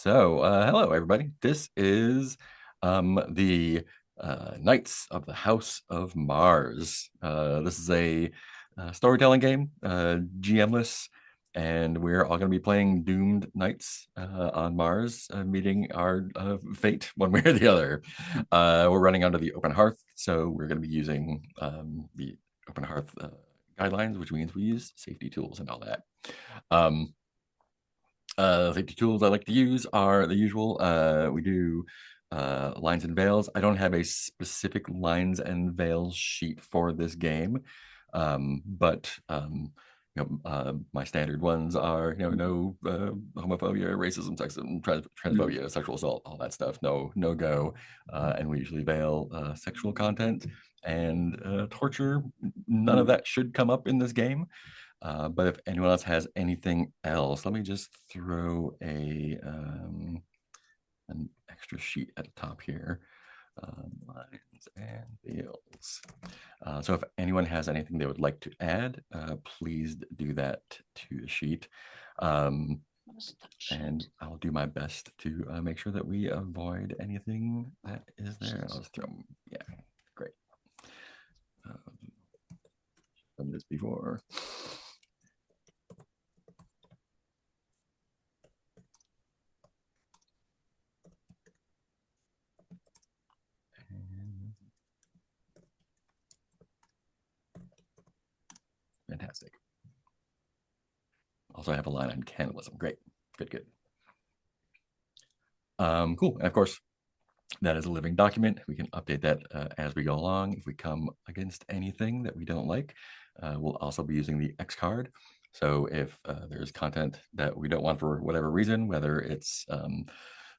Hello everybody. This is the Knights of the House of Mars. This is a storytelling game, GMless, and we're all going to be playing doomed knights on Mars, meeting our fate one way or the other. We're running under the Open Hearth, so we're going to be using the Open Hearth guidelines, which means we use safety tools and all that. Um, Safety tools I like to use are the usual. We do lines and veils. I don't have a specific lines and veils sheet for this game, but my standard ones are no homophobia, racism, sexism, transphobia, sexual assault, all that stuff. No go, and we usually veil sexual content and torture. None of that should come up in this game. But if anyone else has anything else, let me just throw an extra sheet at the top here. Lines and veils. So if anyone has anything they would like to add, please do that to the sheet. And I'll do my best to make sure that we avoid anything that is there. I'll just throw them. Yeah, great. Done this before. Fantastic. Also, I have a line on cannibalism. Great. Good. Cool. And of course, that is a living document. We can update that as we go along. If we come against anything that we don't like, we'll also be using the X card. So if there's content that we don't want for whatever reason, whether it's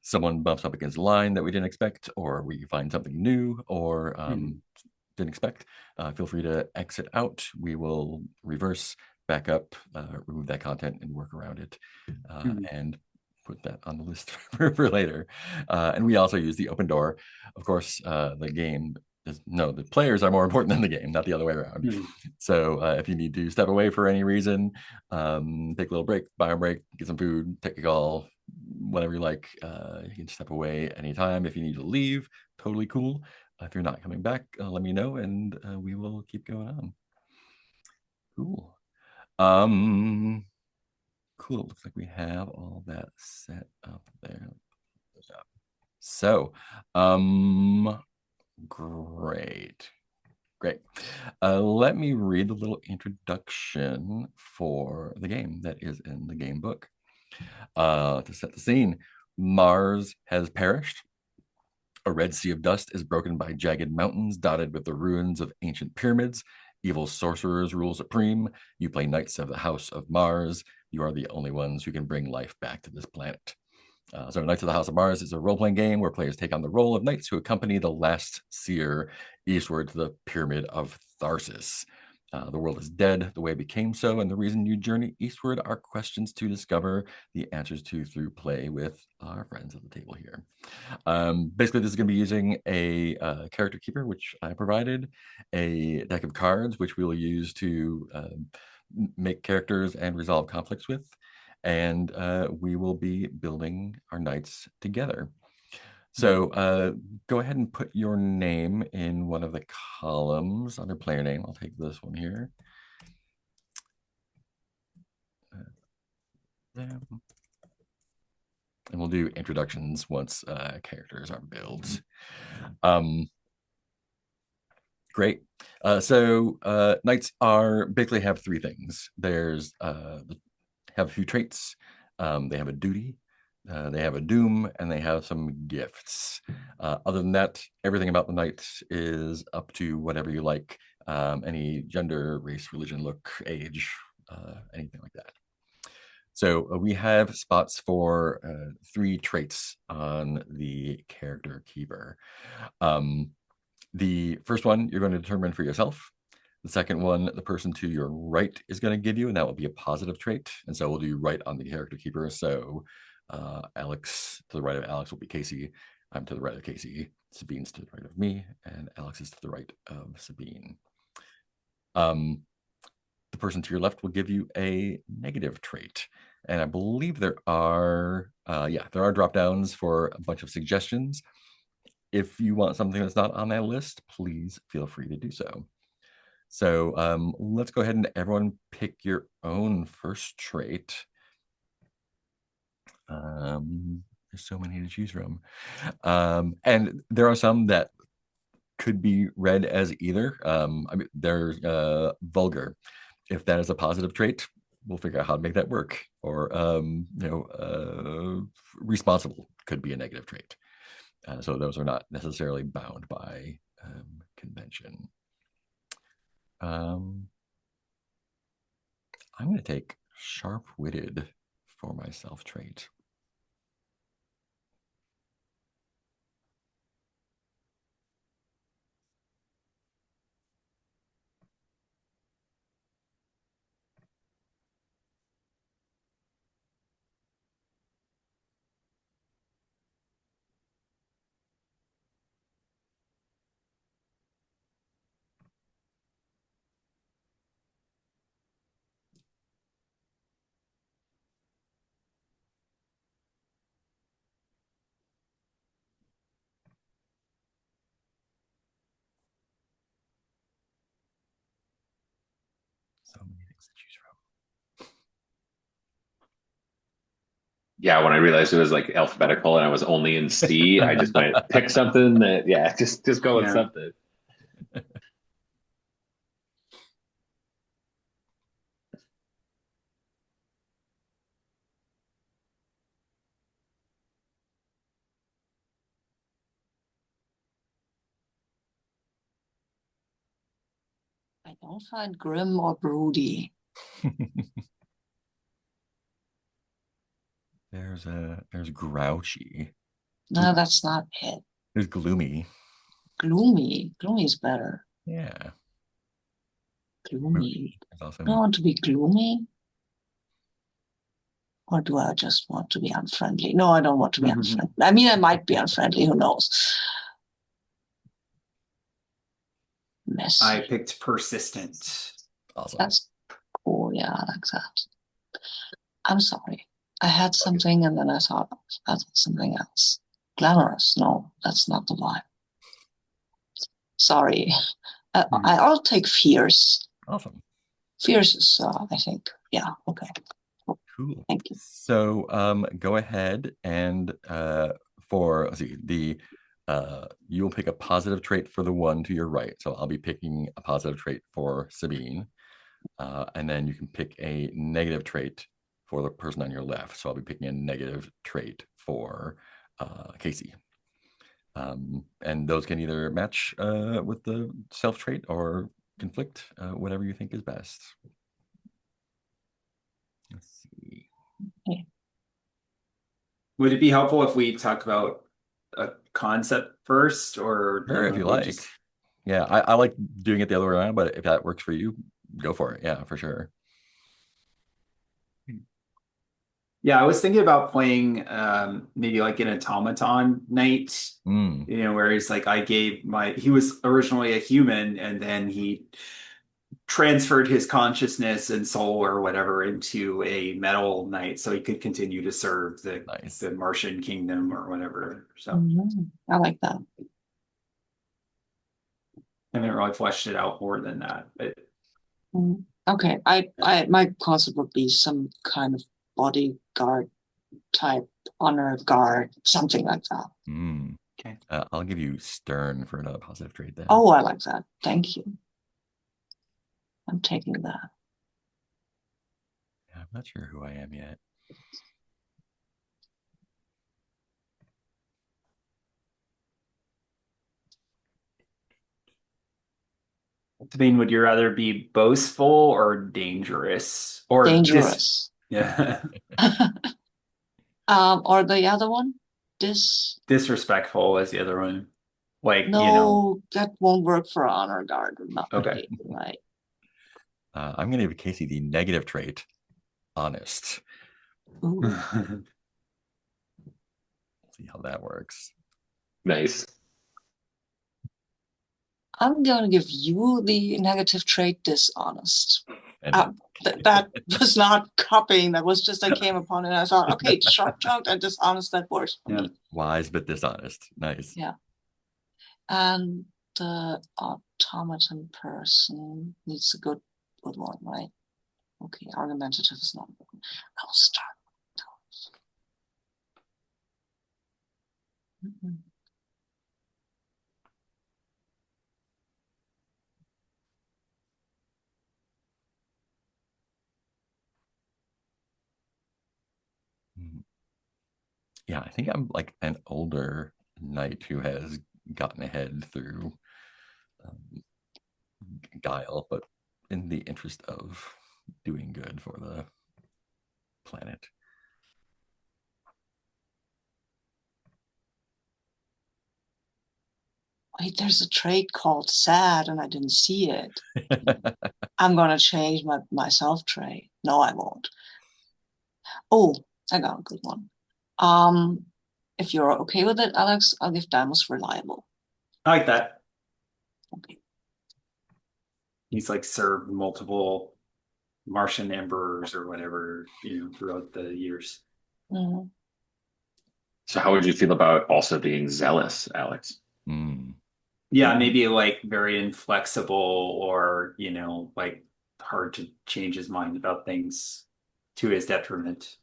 someone bumps up against a line that we didn't expect, or we find something new, or didn't expect, feel free to exit out. We will reverse back up, remove that content, and work around it, and put that on the list for later. And we also use the open door. Of course, the game is the players are more important than the game, not the other way around. So if you need to step away for any reason, take a little break, buy a break, get some food, take a call, whatever you like. You can step away anytime. If you need to leave, totally cool. If you're not coming back, let me know, and we will keep going on. Cool. Cool. Looks like we have all that set up there. So, great. Let me read the little introduction for the game that is in the game book. To set the scene, Mars has perished. A red sea of dust is broken by jagged mountains dotted with the ruins of ancient pyramids. Evil sorcerers rule supreme. You play Knights of the House of Mars. You are the only ones who can bring life back to this planet. So Knights of the House of Mars is a role-playing game where players take on the role of knights who accompany the last seer eastward to the Pyramid of Tharsis. The world is dead the way it became so, and the reason you journey eastward are questions to discover the answers to through play with our friends at the table here. Basically, this is going to be using a character keeper, which I provided, a deck of cards, which we will use to make characters and resolve conflicts with, and we will be building our knights together. So go ahead and put your name in one of the columns under player name. I'll take this one here. And we'll do introductions once characters are built. Great. Knights are basically have three things. There's have a few traits. They have a duty, they have a doom, and they have some gifts. Other than that, everything about the knights is up to whatever you like. Any gender, race, religion, look, age, anything like that. So we have spots for three traits on the character keeper. The first one you're going to determine for yourself. The second one, the person to your right is going to give you, and that will be a positive trait. And so we'll do right on the character keeper. So Alex, to the right of Alex will be Casey. I'm to the right of Casey. Sabine's to the right of me, and Alex is to the right of Sabine. The person to your left will give you a negative trait. And I believe there are drop downs for a bunch of suggestions. If you want something that's not on that list, please feel free to do so. So let's go ahead and everyone pick your own first trait. There's so many to choose from. And there are some that could be read as either. I mean, there's vulgar. If that is a positive trait, we'll figure out how to make that work. Or responsible could be a negative trait. So those are not necessarily bound by convention. I'm going to take sharp-witted for my self trait. So many things to choose from. Yeah, when I realized it was like alphabetical and I was only in C, I just went pick something that yeah, just go with Yeah. something. I don't find grim or broody. There's grouchy. No, that's not it. There's gloomy. Gloomy. Gloomy is better. Yeah. Gloomy. There's also Do I want to be gloomy? Or do I just want to be unfriendly? No, I don't want to be unfriendly. I mean, I might be unfriendly. Who knows? Messy. I picked persistent. awesome. That's cool. Yeah, I like that. I'm sorry. I had something and then I thought of something else. Glamorous. No, that's not the vibe. Sorry. I'll take fierce. Awesome. Fierce is, I think, yeah, okay. Cool. Thank you. So go ahead and for let's see, you'll pick a positive trait for the one to your right. So I'll be picking a positive trait for Sabine. And then you can pick a negative trait for the person on your left. So I'll be picking a negative trait for Casey. And those can either match with the self trait or conflict, whatever you think is best. Let's see. Okay. Would it be helpful if we talk about a concept first, or Sure, if you we like. just... Yeah, I like doing it the other way around, but if that works for you, go for it. Yeah, for sure. Yeah, I was thinking about playing maybe like an automaton night, Mm, where he's like, he was originally a human and then he transferred his consciousness and soul or whatever into a metal knight so he could continue to serve nice. the Martian kingdom or whatever. So I like that. I haven't really fleshed it out more than that. But Okay, my concept would be some kind of bodyguard type, honor guard, something like that. okay. I'll give you stern for another positive trait then. Oh, I like that. Thank you. I'm taking that. Yeah, I'm not sure who I am yet. Sabine, would you rather be boastful or dangerous? Or Dangerous. yeah. Or the other one? Disrespectful is the other one. Like, No, that won't work for honor guard. Not okay. right. I'm going to give Casey the negative trait, honest. Ooh. See how that works. Nice. I'm going to give you the negative trait, dishonest. And that was not copying. That was just I came upon it and I thought, okay, sharp tongued and dishonest, that works for me. wise but dishonest. Nice. Yeah. And the automaton person needs a good one, right? Okay, argumentative is not good. I will start. Mm-hmm. Yeah, I think I'm like an older knight who has gotten ahead through um, guile, but in the interest of doing good for the planet. Wait, there's a trait called sad and I didn't see it. I'm gonna change my self trait. No, I won't. Oh, I got a good one. If you're okay with it, Alex, I'll give Damus reliable. I like that. Okay. He's like served multiple Martian emperors or whatever, throughout the years. Mm-hmm. So how would you feel about also being zealous, Alex? Mm. Yeah, maybe like very inflexible or, like hard to change his mind about things to his detriment.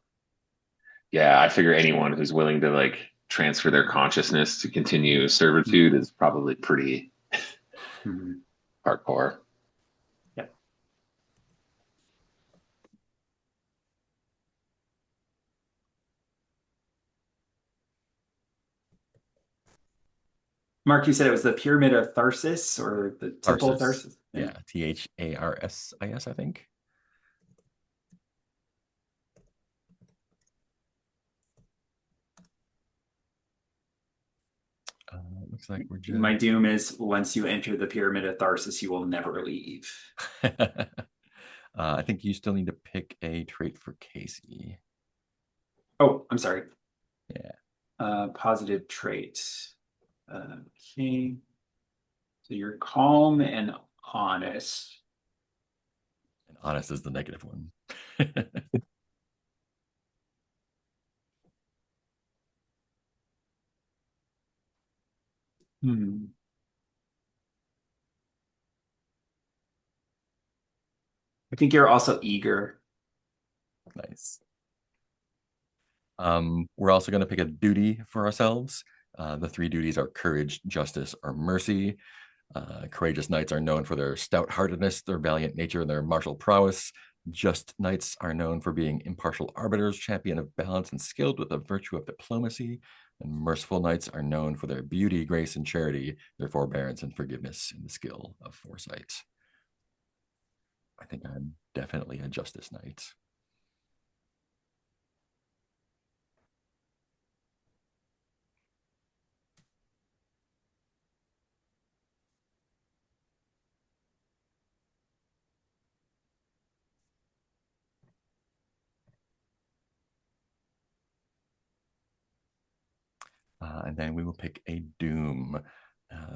Yeah, I figure anyone who's willing to like transfer their consciousness to continue servitude is probably pretty Mhm. hardcore. Yeah. Mark, you said it was the Pyramid of Tharsis or the Temple of Tarsus. Tharsis? Yeah, Tharsis, I think. Looks like we're just. My doom is once you enter the Pyramid of Tharsis, you will never leave. I think you still need to pick a trait for Casey. Oh, I'm sorry. Yeah. Positive trait. Okay. So you're calm and honest. And honest is the negative one. Hmm. I think you're also eager. Nice. We're also going to pick a duty for ourselves. The three duties are courage, justice, or mercy. Courageous knights are known for their stout-heartedness, their valiant nature, and their martial prowess. Just knights are known for being impartial arbiters, champion of balance, and skilled with the virtue of diplomacy. And merciful knights are known for their beauty, grace, and charity, their forbearance and forgiveness, and the skill of foresight. I think I'm definitely a justice knight. And then we will pick a doom.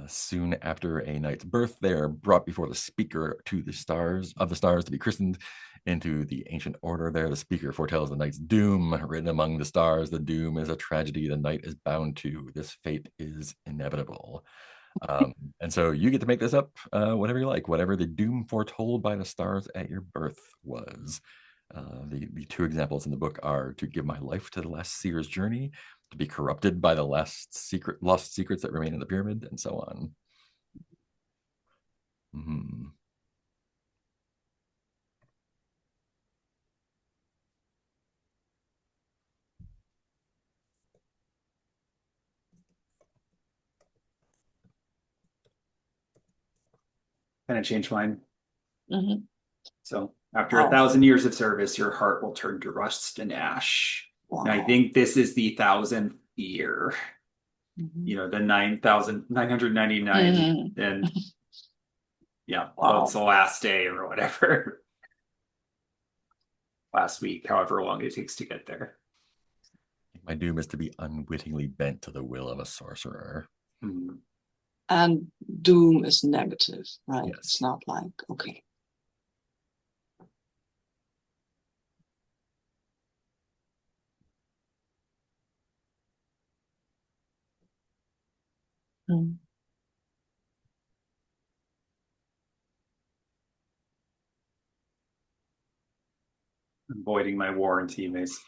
Soon after a knight's birth, they are brought before the speaker to the stars to be christened into the ancient order. There, the speaker foretells the knight's doom. Written among the stars, the doom is a tragedy the knight is bound to. This fate is inevitable. And so you get to make this up whatever you like, whatever the doom foretold by the stars at your birth was. The two examples in the book are to give my life to the last seer's journey, to be corrupted by the lost secrets that remain in the pyramid, and so on. Mm-hmm. Kind of changed mine. Mm-hmm. So after Wow. 1,000 years of service, your heart will turn to rust and ash. Wow. And I think this is the 1,000th year. Mm-hmm. The 9,999, Mm-hmm. and yeah, Wow. well, it's the last day or whatever. Last week, however long it takes to get there. My doom is to be unwittingly bent to the will of a sorcerer. Hmm. And doom is negative, right? Yes. It's not like, okay. Mm. Avoiding my warranty mace.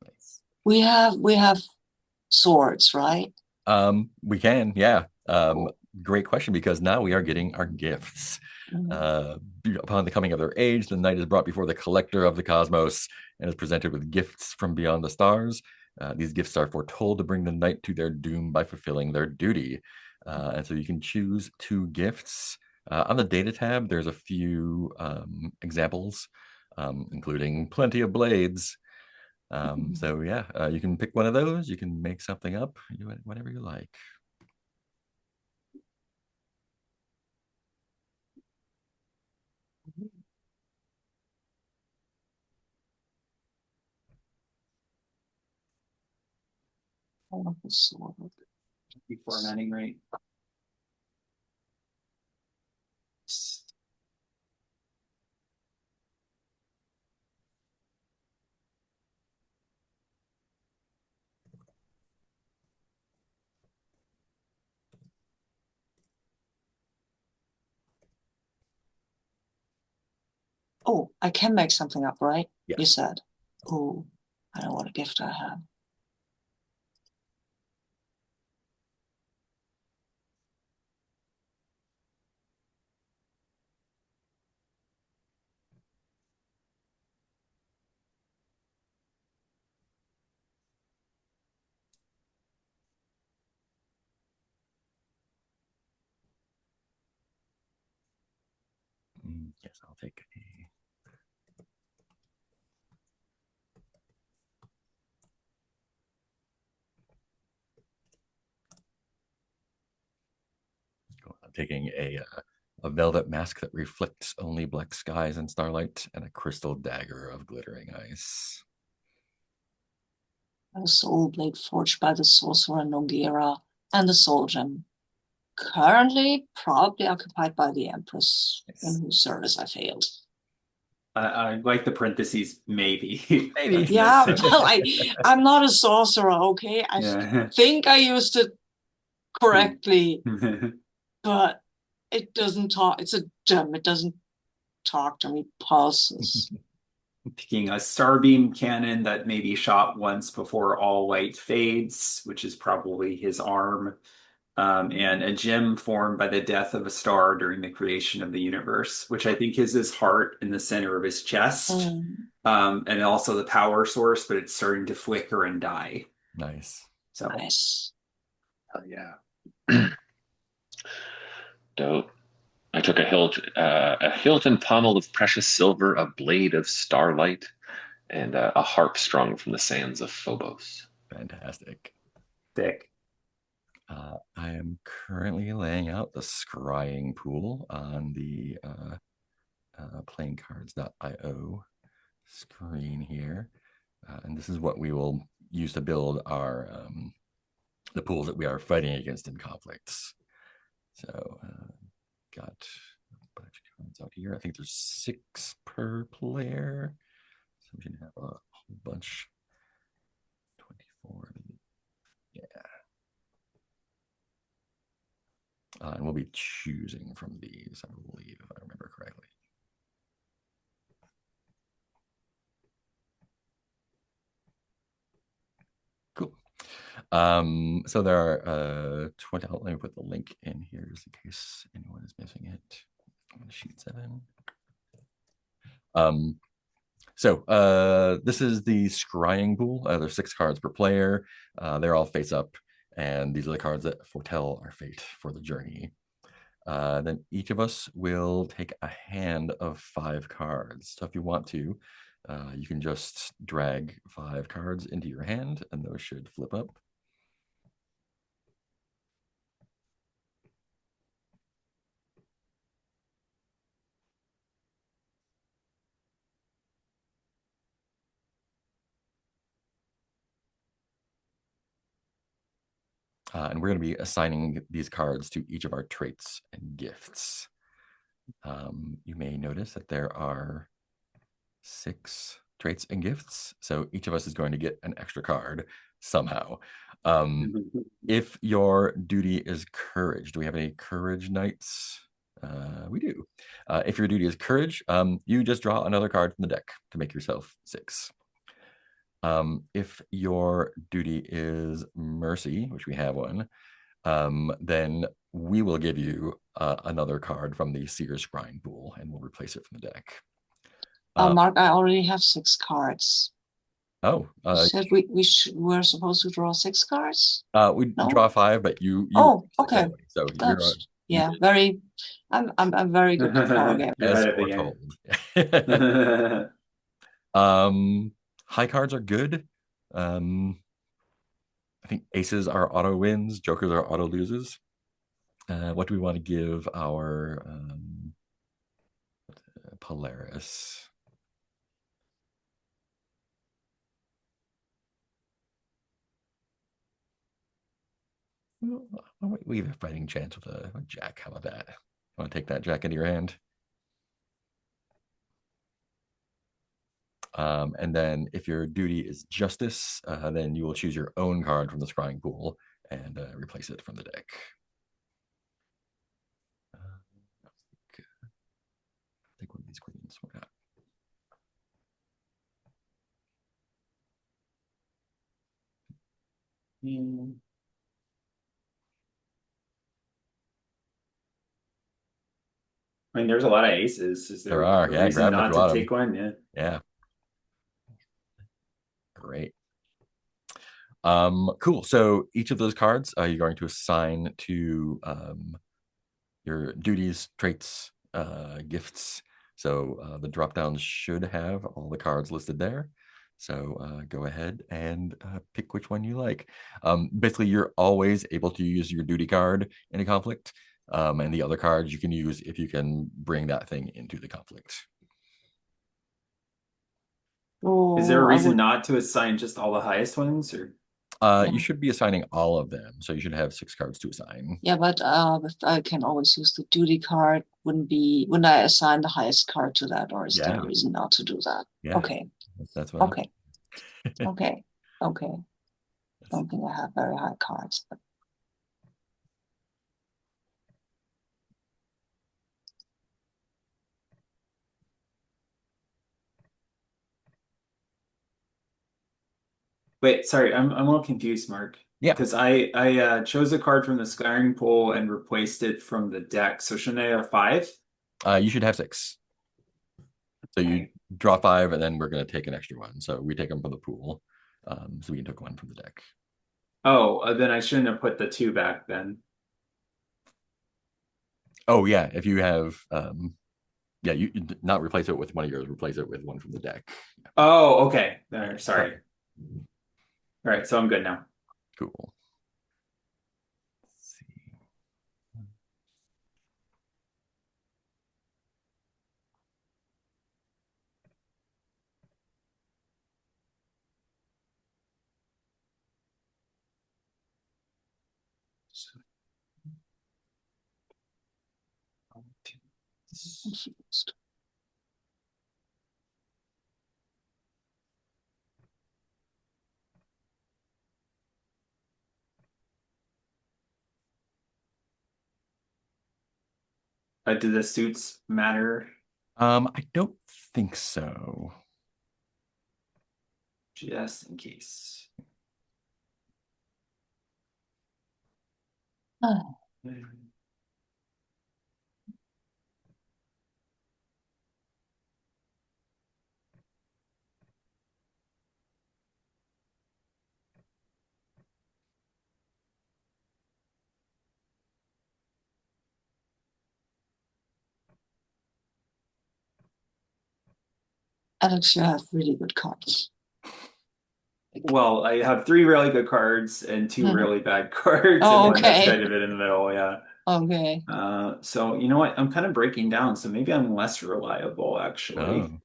Nice. We have swords, right? We can, yeah. Cool. Great question because now we are getting our gifts. Mm. Uh, Upon the coming of their age, the knight is brought before the collector of the cosmos and is presented with gifts from beyond the stars. These gifts are foretold to bring the knight to their doom by fulfilling their duty. And so you can choose two gifts. On the data tab, there's a few examples, including plenty of blades. So yeah, you can pick one of those. You can make something up, whatever you like. I want the sword. Before formatting right. Oh, I can make something up, right? You Yes. said. Oh, I know what a gift I have. Yes, I'll take a. I'm taking a velvet mask that reflects only black skies and starlight, and a crystal dagger of glittering ice. A soul blade forged by the sorcerer Noguera and the soul gem. Currently, probably occupied by the Empress, in Nice. whose service I failed. I like the parentheses, maybe. Maybe. That's Yeah, nice. well, I'm not a sorcerer, okay? I Yeah. think I used it correctly, but it doesn't talk. It's a gem. It doesn't talk to me. Pulses. Picking a starbeam cannon that maybe shot once before all light fades, which is probably his arm, and a gem formed by the death of a star during the creation of the universe, which I think is his heart in the center of his chest, Mm, and also the power source, but it's starting to flicker and die. Nice. So, nice. Hell yeah. Dope. I took a hilt and pommel of precious silver, a blade of starlight, and a harp strung from the sands of Phobos. Fantastic. thick. I am currently laying out the scrying pool on the playingcards.io screen here. And this is what we will use to build our the pools that we are fighting against in conflicts. So got a bunch of cards out here. I think there's 6 per player. So we can have a whole bunch. 24. Yeah. And we'll be choosing from these, I believe, if I remember correctly. Cool. So there are 20. Let me put the link in here just in case anyone is missing it. I'm on sheet 7. This is the scrying pool. There's 6 cards per player. They're all face up, and these are the cards that foretell our fate for the journey. Then each of us will take a hand of 5 cards. So if you want to, you can just drag 5 cards into your hand, and those should flip up. And we're going to be assigning these cards to each of our traits and gifts. You may notice that there are 6 traits and gifts. So each of us is going to get an extra card somehow. If your duty is courage, do we have any courage knights? We do. If your duty is courage, you just draw another card from the deck to make yourself 6. If your duty is mercy, which we have one, then we will give you another card from the Seer's Shrine pool, and we'll replace it from the deck. Mark, I already have 6 cards. Oh, You said we're supposed to draw 6 cards? we No? draw 5, but you Oh, okay. anyway, so That's you very. I'm very good at card game. You're as ahead of the foretold. game. High cards are good. I think aces are auto wins, jokers are auto loses. What do we want to give our Polaris? Well, we have a fighting chance with a jack. How about that? Want to take that jack into your hand? And then if your duty is justice, then you will choose your own card from the scrying pool and replace it from the deck. Take one of these queens. Why not? I mean, there's a lot of aces. Is There there are, a yeah. reason Grab them if not you to want take them. one? Yeah. Yeah. Great. Cool. So each of those cards you're going to assign to your duties, traits, gifts. So the drop downs should have all the cards listed there. So go ahead and pick which one you like. Basically, you're always able to use your duty card in a conflict, and the other cards you can use if you can bring that thing into the conflict. Is there a Oh, I reason would. not to assign just all the highest ones, or You should be assigning all of them, so you should have 6 cards to assign. Yeah, but I can always use the duty card. Wouldn't I assign the highest card to that, or is there a Yeah, reason not to do that? yeah, Okay, that's what. okay, okay, okay. Don't think I have very high cards, but wait, sorry, I'm a little confused, Mark. Yeah, Because I chose a card from the scrying pool and replaced it from the deck. So shouldn't I have 5? you should have 6. So you draw 5, and then we're going to take an extra one. So we take them from the pool. So we took one from the deck. Oh, then I shouldn't have put the 2 back then. Oh yeah, if you have, yeah, you not replace it with one of yours. Replace it with one from the deck. Oh, okay. There, sorry. All right, so I'm good now. Cool. Let's see. confused. Do the suits matter? I don't think so. Just in case. Oh, Alex, you have really good cards. Well, I have 3 really good cards and 2 Hmm. really bad cards, and Oh, one that's okay. kind of in the middle. Yeah. Okay. So you know what? I'm kind of breaking down, so maybe I'm less reliable actually. Oh,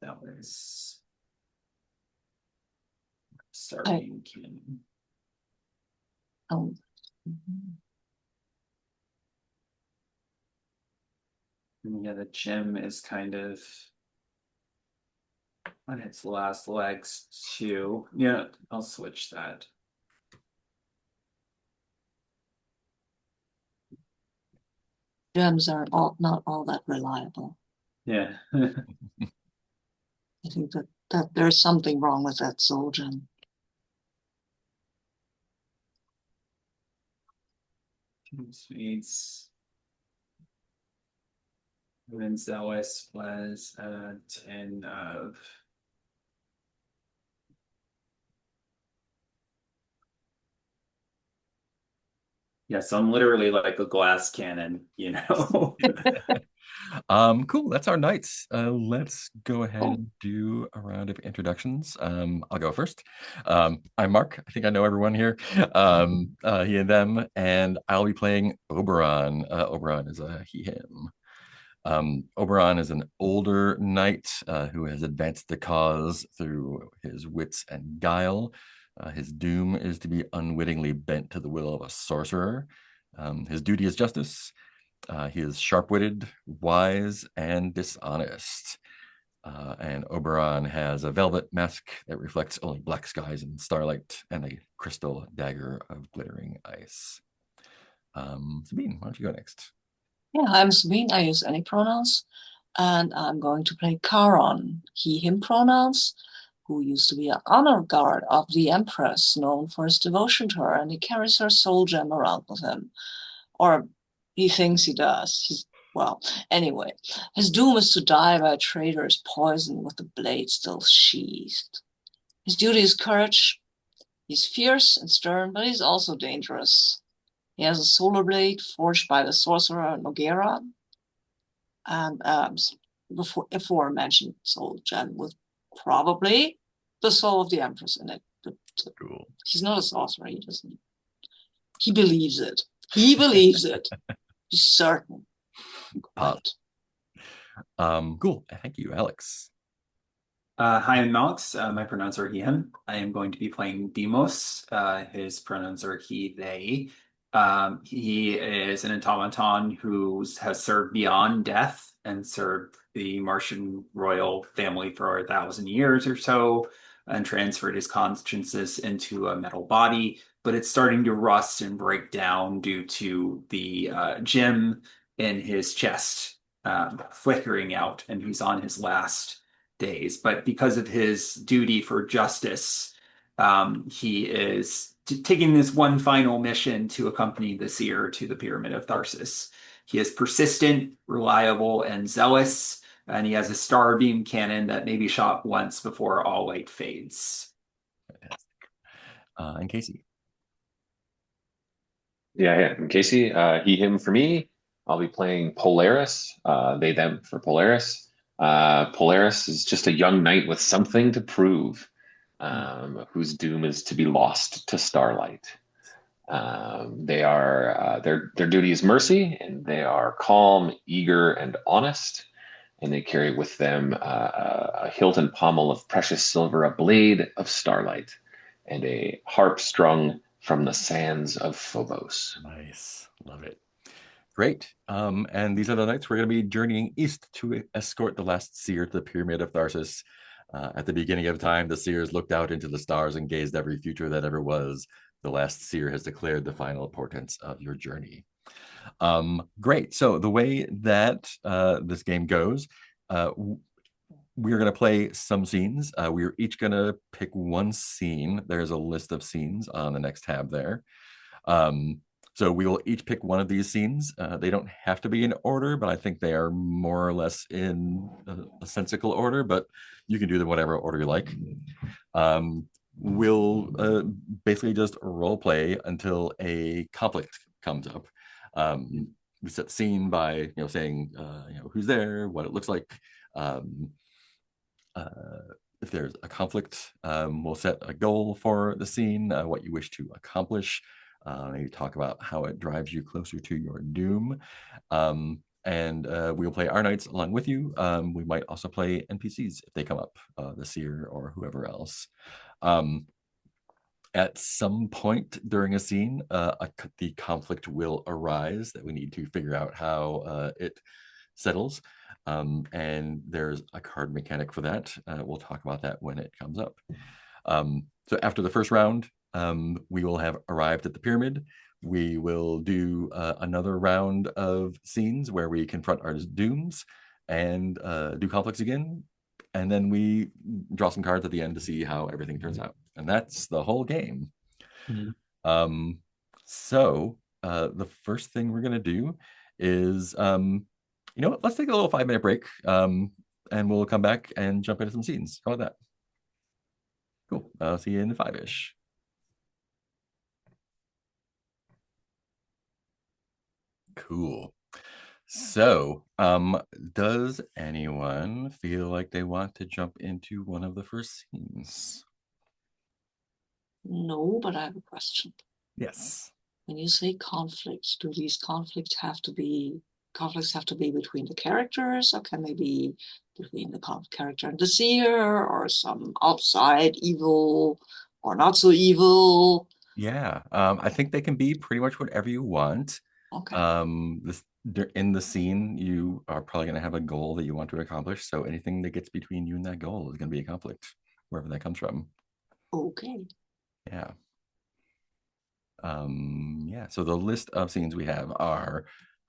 That was I Starting Cannon. um, And yeah, the gym is kind of on its last legs too. Yeah, I'll switch that. gems are all not all that reliable. Yeah. I think that there's something wrong with that soul gem. Sweets. When Zealous was a 10 of. Yes, I'm literally like a glass cannon, you know? Cool. That's our nights. Let's go ahead Oh, and do a round of introductions. I'll go first. I'm Mark. I think I know everyone here. He and them, and I'll be playing Oberon. Oberon is a he, him. Oberon is an older knight who has advanced the cause through his wits and guile. His doom is to be unwittingly bent to the will of a sorcerer. His duty is justice. He is sharp-witted, wise, and dishonest. And Oberon has a velvet mask that reflects only black skies and starlight, and a crystal dagger of glittering ice. Sabine, why don't you go next? yeah, I'm Sabine. I use any pronouns. And I'm going to play Charon, he, him pronouns, who used to be an honor guard of the Empress, known for his devotion to her, and he carries her soul gem around with him. Or he thinks he does. Well, anyway, his doom is to die by a traitor's poison with the blade still sheathed. His duty is courage. He's fierce and stern, but he's also dangerous. He has a solar blade forged by the sorcerer Noguera, and before aforementioned soul gem with probably the soul of the Empress in it. But Cool. he's not a sorcerer. He doesn't. He believes it. He believes it. He's certain. Pop. Right. Cool. Thank you, Alex. Hi, I'm Alex. My pronouns are he, him. I am going to be playing Demos. His pronouns are he, they. He is an automaton who has served beyond death and served the Martian royal family for 1,000 years or so and transferred his consciousness into a metal body. But it's starting to rust and break down due to the gem in his chest flickering out, and he's on his last days. But because of his duty for justice, he is taking this one final mission to accompany the seer to the Pyramid of Tharsis. He is persistent, reliable, and zealous, and he has a star beam cannon that may be shot once before all light fades. Fantastic. And Casey. Yeah. And Casey, he, him for me. I'll be playing Polaris, they, them for Polaris. Polaris is just a young knight with something to prove, whose doom is to be lost to starlight. They are their duty is mercy, and they are calm, eager, and honest. And they carry with them a hilt and pommel of precious silver, a blade of starlight, and a harp strung from the sands of Phobos. Nice. Love it. Great. And these are the nights we're going to be journeying east to escort the last seer to the Pyramid of Tharsis. At the beginning of time, the seers looked out into the stars and gazed every future that ever was. The last seer has declared the final portents of your journey. Great. So the way that this game goes, we're going to play some scenes. We're each going to pick one scene. There's a list of scenes on the next tab there. So we will each pick one of these scenes. They don't have to be in order, but I think they are more or less in a sensical order, but you can do them whatever order you like. We'll basically just role play until a conflict comes up. We set the scene by saying who's there, what it looks like. If there's a conflict, we'll set a goal for the scene, what you wish to accomplish. Maybe talk about how it drives you closer to your doom. And we'll play our knights along with you. We might also play NPCs if they come up, the seer or whoever else. At some point during a scene, the conflict will arise that we need to figure out how it settles. And there's a card mechanic for that. We'll talk about that when it comes up. So after the first round, we will have arrived at the pyramid. We will do another round of scenes where we confront our dooms and do conflicts again. And then we draw some cards at the end to see how everything turns out. And that's the whole game. Mhm. So the first thing we're going to do is, you know what, let's take a little 5-minute break, and we'll come back and jump into some scenes. How about that? Cool. I'll see you in 5-ish. Cool. So, does anyone feel like they want to jump into one of the first scenes? No, but I have a question. Yes. When you say conflicts, do these conflicts have to be between the characters, or can they be between the character and the seer, or some outside evil or not so evil? Yeah. I think they can be pretty much whatever you want. Okay. In the scene, you are probably going to have a goal that you want to accomplish. So anything that gets between you and that goal is going to be a conflict, wherever that comes from. Okay. Yeah. Yeah. So the list of scenes we have are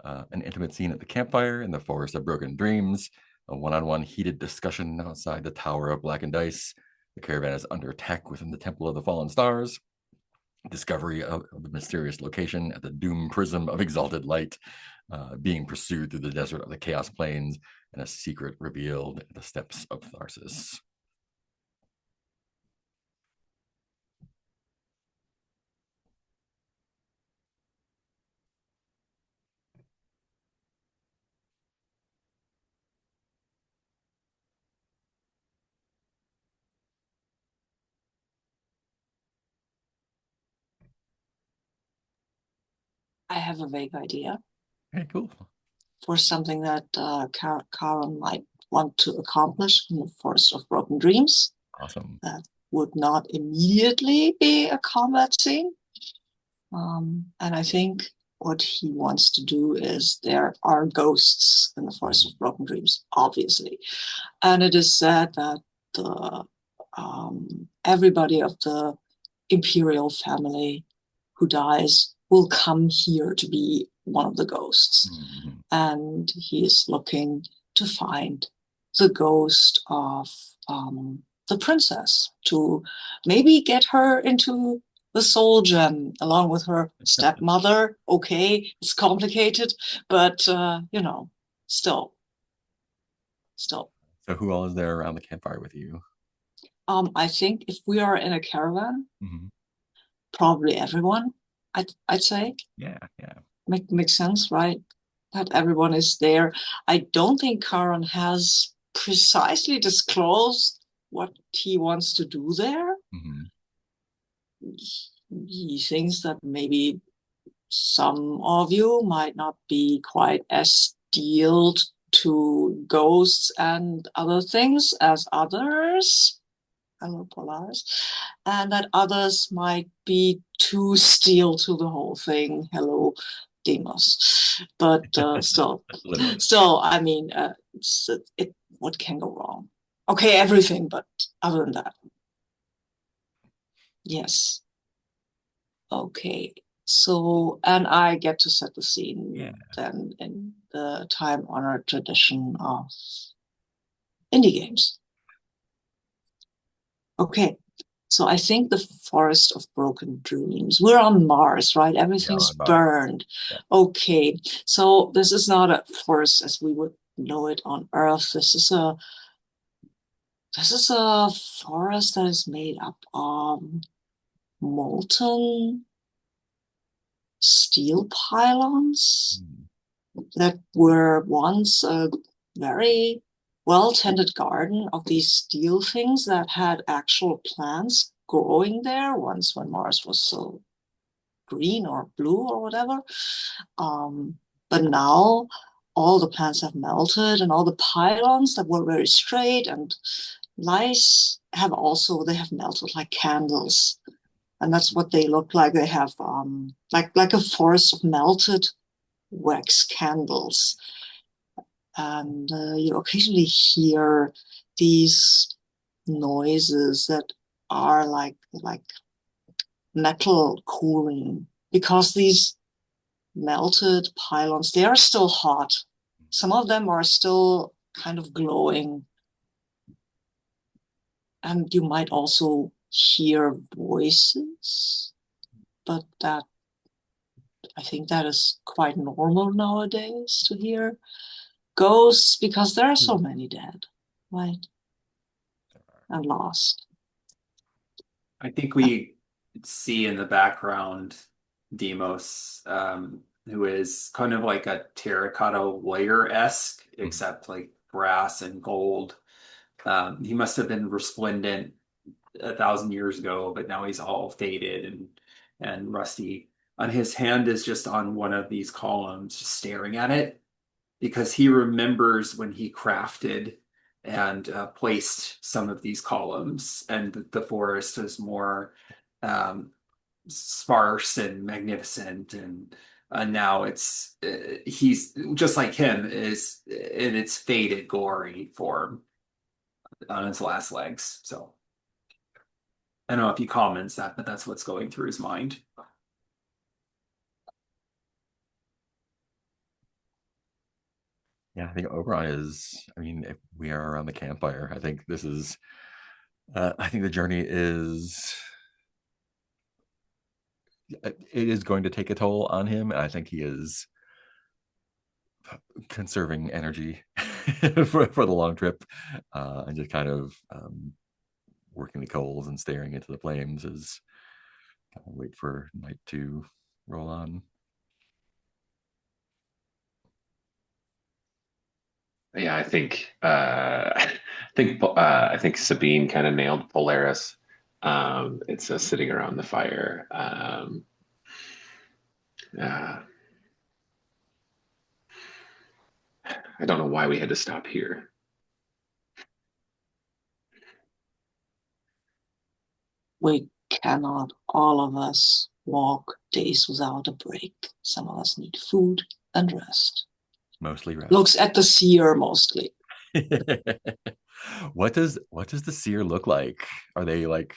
an intimate scene at the campfire in the Forest of Broken Dreams, a one-on-one heated discussion outside the Tower of Blackened Ice. The caravan is under attack within the Temple of the Fallen Stars. Discovery of the mysterious location at the Doom Prism of Exalted Light, being pursued through the desert of the Chaos Plains, and a secret revealed at the steps of Tharsis. I have a vague idea Okay, cool. for something that Karen might want to accomplish in the Forest of Broken Dreams. Awesome. That would not immediately be a combat scene. And I think what he wants to do is, there are ghosts in the Forest of Broken Dreams, obviously. And it is said that the everybody of the imperial family who dies will come here to be one of the ghosts. Mm-hmm. And he is looking to find the ghost of the princess, to maybe get her into the soul gem along with her stepmother. Okay, it's complicated, but still. So who all is there around the campfire with you? I think if we are in a caravan, Mm-hmm. probably everyone. I'd say. Yeah. Makes sense, right? That everyone is there. I don't think Karan has precisely disclosed what he wants to do there. Mm-hmm. He thinks that maybe some of you might not be quite as steeled to ghosts and other things as others. Hello, Polaris. And that others might be too steel to the whole thing. Hello, Demos. But still, I mean, what can go wrong? Okay, everything, but other than that, yes. Okay, so, and I get to set the scene then in the time-honored tradition of indie games. Okay, so I think the Forest of Broken Dreams. We're on Mars, right? Everything's burned. Yeah. Okay, so this is not a forest as we would know it on Earth. This is a forest that is made up of molten steel pylons that were once a very well-tended garden of these steel things that had actual plants growing there once, when Mars was so green or blue or whatever. But now all the plants have melted, and all the pylons that were very straight and nice have melted like candles. And that's what they look like. They have like a forest of melted wax candles, and you occasionally hear these noises that are like metal cooling, because these melted pylons, they are still hot. Some of them are still kind of glowing, and you might also hear voices, but that I think that is quite normal nowadays to hear ghosts, because there are so many dead, right? And lost. I think we see in the background Demos, who is kind of like a terracotta warrior-esque, except like brass and gold. He must have been resplendent 1,000 years ago, but now he's all faded and rusty. On his hand is just on one of these columns, just staring at it, because he remembers when he crafted and placed some of these columns, and the forest was more um, sparse and magnificent, and now it's he's just like him, is in its faded, gory form on its last legs. So I don't know if he comments that, but that's what's going through his mind. Yeah, I think Oberon is, I mean, if we are around the campfire, I think this is, I think the journey is, it is going to take a toll on him. And I think he is conserving energy for the long trip, and just kind of working the coals and staring into the flames as kind of wait for night to roll on. Yeah, I think Sabine kind of nailed Polaris. It's sitting around the fire. Uh, I don't know why we had to stop here. We cannot, all of us, walk days without a break. Some of us need food and rest. Mostly rest. Looks at the seer mostly. What does the seer look like? Are they like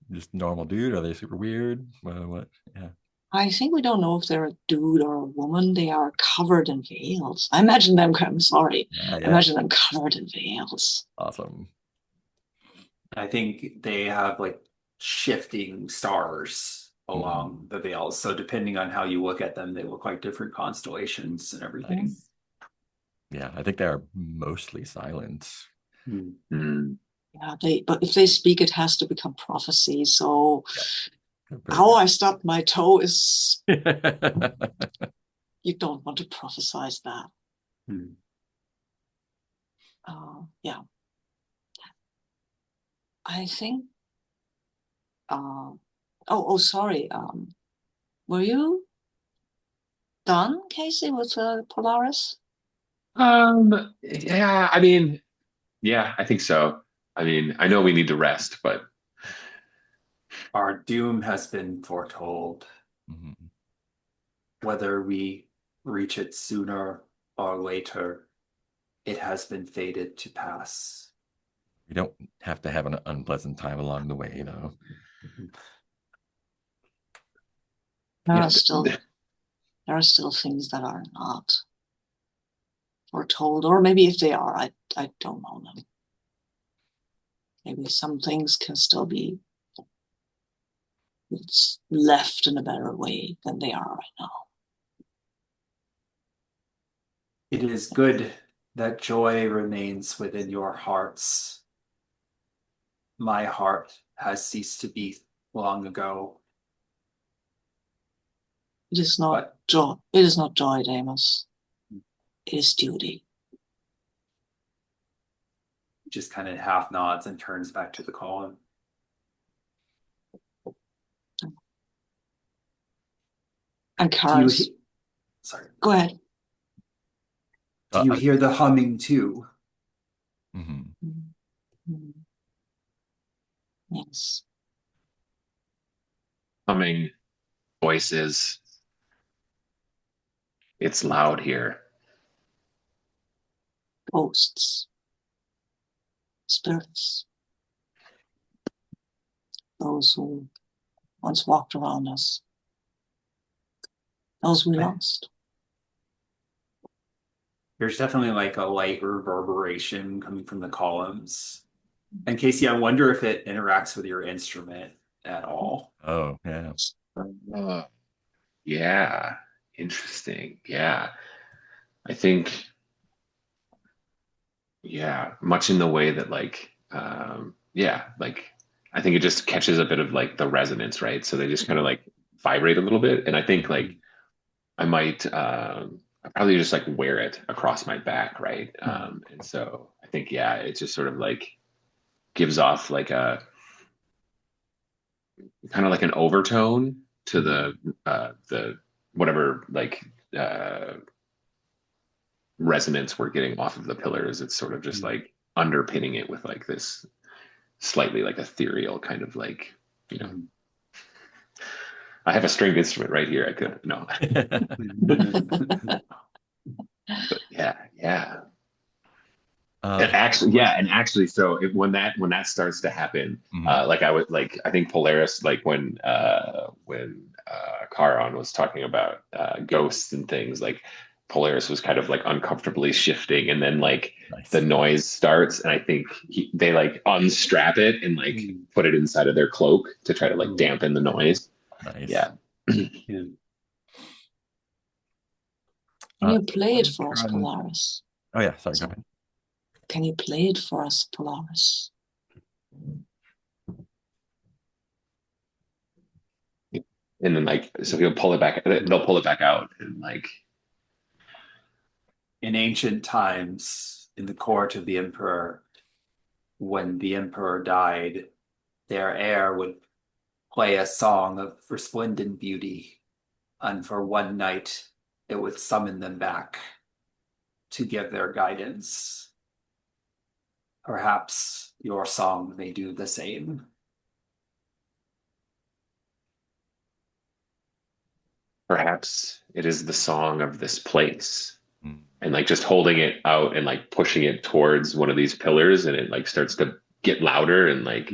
just normal dude? Are they super weird? What? Yeah. I think we don't know if they're a dude or a woman. They are covered in veils. I imagine them, I'm sorry. Yeah, I yeah. imagine them covered in veils. Awesome. I think they have like shifting stars along the veils. So depending on how you look at them, they look like different constellations and everything. Nice. Yeah, I think they're mostly silent. Mm. Yeah, but if they speak, it has to become prophecy. So Very how I stubbed my toe is, good. you don't want to prophesize that. Hmm. Yeah. I think, sorry. Were you done, Casey, with Polaris? Yeah, I mean, yeah, I think so. I mean, I know we need to rest, but Our doom has been foretold. Mhm. Whether we reach it sooner or later, it has been fated to pass. We don't have to have an unpleasant time along the way, though. There are If still there are still things that are not foretold, or maybe if they are, I don't know them. Maybe some things can still be left in a better way than they are right now. it is good that joy remains within your hearts. My heart has ceased to beat long ago. It is not But joy. It is not joy, Damus. It is duty. just kind of half nods and turns back to the column. And Do you Karis, sorry. go ahead. Do you hear the humming too? Mhm. Mm, mm. Yes. Humming voices. It's loud here. Ghosts, spirits, those who once walked around us, those we lost. There's definitely like a light reverberation coming from the columns. And Casey, I wonder if it interacts with your instrument at all. Oh, yeah. Uh, yeah. Interesting. Yeah. I think, yeah, much in the way that like yeah, like I think it just catches a bit of like the resonance, right? So they just kind of like vibrate a little bit. And I think like I might I probably just like wear it across my back, right? And so I think yeah, it just sort of like gives off like a kind of like an overtone to the whatever like uh resonance we're getting off of the pillars. It's sort of just like underpinning it with like this slightly like ethereal kind of like, you know, I have a stringed instrument right here. I could no, but yeah, yeah. And Um, actually, yeah, and actually, so when that starts to happen, mhm. like I would like I think Polaris, like when Charon was talking about ghosts and things, like Polaris was kind of like uncomfortably shifting, and then like the Nice. noise starts, and I think they like unstrap it and like put it inside of their cloak to try to like dampen the noise. Nice. Yeah. Can you play it What is for us, Charon? Polaris? Oh, yeah. Sorry, go So, ahead. can you play it for us, Polaris? And then like so he'll pull it back, they'll pull it back out and like In ancient times, in the court of the emperor, when the emperor died, their heir would play a song of resplendent beauty, and for one night it would summon them back to give their guidance. Perhaps your song may do the same. perhaps it is the song of this place Mm. and like just holding it out and like pushing it towards one of these pillars and it like starts to get louder and like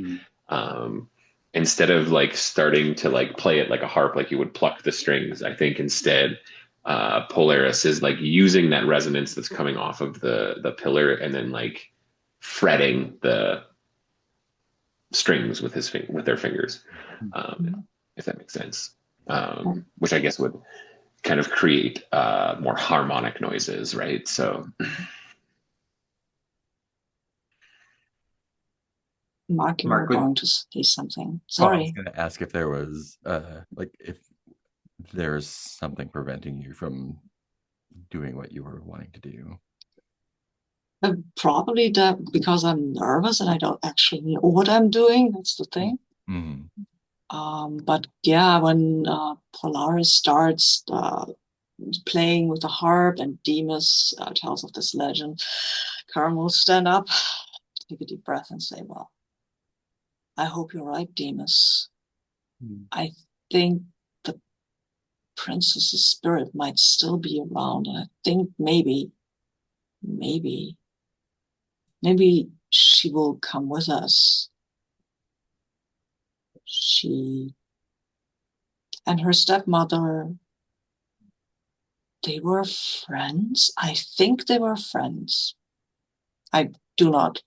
um instead of like starting to like play it like a harp like you would pluck the strings, I think instead Polaris is like using that resonance that's coming off of the pillar and then like fretting the strings with with their fingers, if that makes sense, which I guess would kind of create more harmonic noises, right? So, Mark, you were Mark, would going to say something. Oh, I was Sorry. going to ask if there was, like, if there's something preventing you from doing what you were wanting to do. Probably that because I'm nervous and I don't actually know what I'm doing. That's the thing. Mm-hmm. But yeah, when Polaris starts playing with the harp and Demas tells of this legend, Karen will stand up, take a deep breath, and say, "Well, I hope you're right, Demas. I think the princess's spirit might still be around, and I think maybe, maybe she will come with us. She and her stepmother, they were friends. I think they were friends. I do not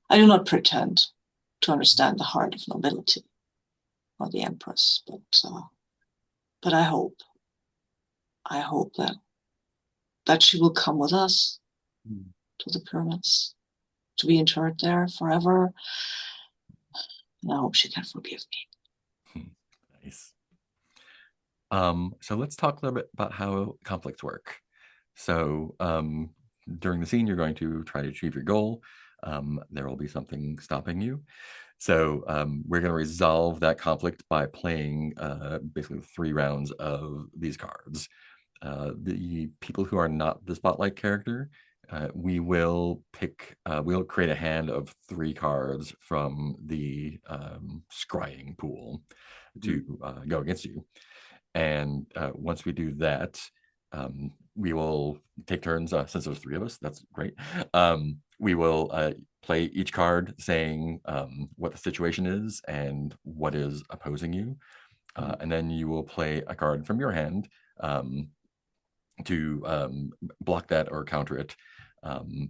I do not pretend to understand the heart of nobility or the empress, but I hope that she will come with us to the pyramids, to be interred there forever. And I hope she can forgive me. Nice. So let's talk a little bit about how conflicts work. So during the scene, you're going to try to achieve your goal. There will be something stopping you. So we're going to resolve that conflict by playing basically 3 rounds of these cards. The people who are not the spotlight character we'll create a hand of 3 cards from the scrying pool to go against you. And once we do that, we will take turns. Since there's 3 of us, that's great. We will play each card saying what the situation is and what is opposing you. And then you will play a card from your hand to block that or counter it.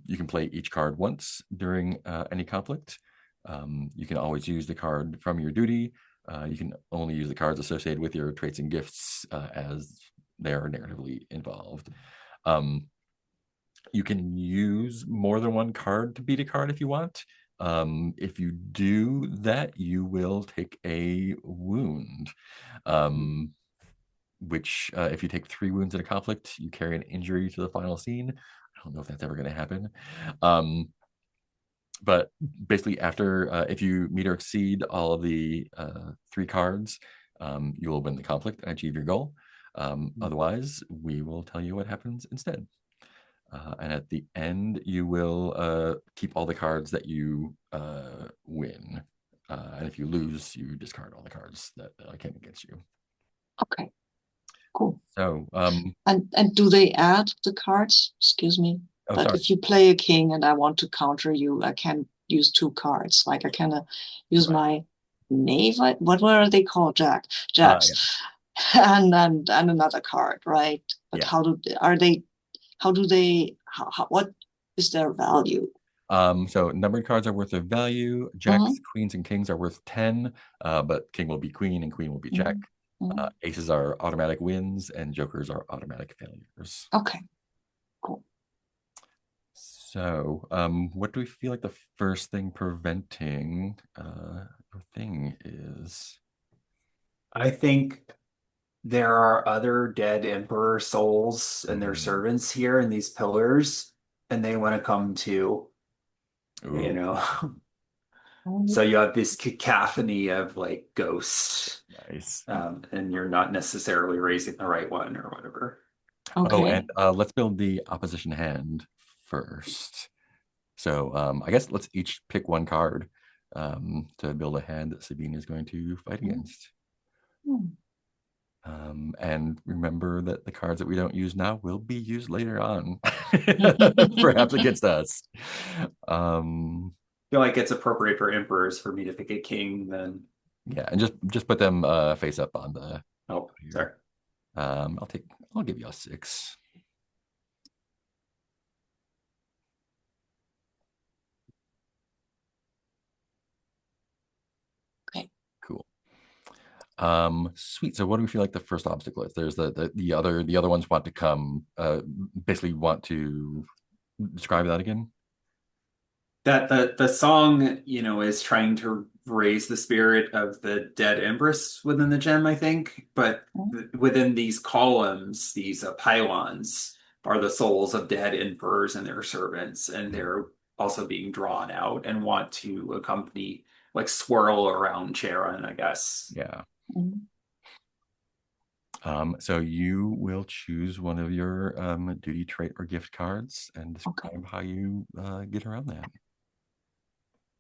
You can play each card once during any conflict. You can always use the card from your duty. You can only use the cards associated with your traits and gifts as they are narratively involved. You can use more than 1 card to beat a card if you want. If you do that, you will take a wound. Which if you take 3 wounds in a conflict, you carry an injury to the final scene. I don't know if that's ever going to happen. But basically, after if you meet or exceed all of the 3 cards, you will win the conflict and achieve your goal. Otherwise, we will tell you what happens instead. And at the end, you will keep all the cards that you win. And if you lose, you discard all the cards that came against you. Okay. Cool. So, and do they add the cards? Excuse me. But sorry. if you play a king and I want to counter you, I can use 2 cards. Like I can use my knave. What were they called? Jacks. Yeah. And another card, right? But Yeah. What is their value? So numbered cards are worth a value. Jacks, queens, and kings are worth 10, but king will be queen and queen will be jack. Aces are automatic wins and jokers are automatic failures. Okay, cool. So, what do we feel like the first thing preventing your thing is? I think there are other dead emperor souls and their servants here in these pillars, and they want to come too. You know. So you have this cacophony of like ghosts. Nice. And you're not necessarily raising the right one or whatever. Okay. Oh, and let's build the opposition hand first. So I guess let's each pick 1 card to build a hand that Sabine is going to fight against. And remember that the cards that we don't use now will be used later on, perhaps against us. I feel like it's appropriate for emperors for me to pick a king then. Yeah, and just put them face up on the. Oh, sorry. I'll give you a 6. Okay. Cool. Sweet. So what do we feel like the first obstacle is? There's the other ones want to come, basically want to describe that again. That the song, is trying to raise the spirit of the dead empress within the gem, I think. But within these columns, these pylons are the souls of dead emperors and their servants, and they're also being drawn out and want to accompany, like swirl around Charon, I guess. Yeah. So you will choose one of your duty, trait, or gift cards and describe how you get around that.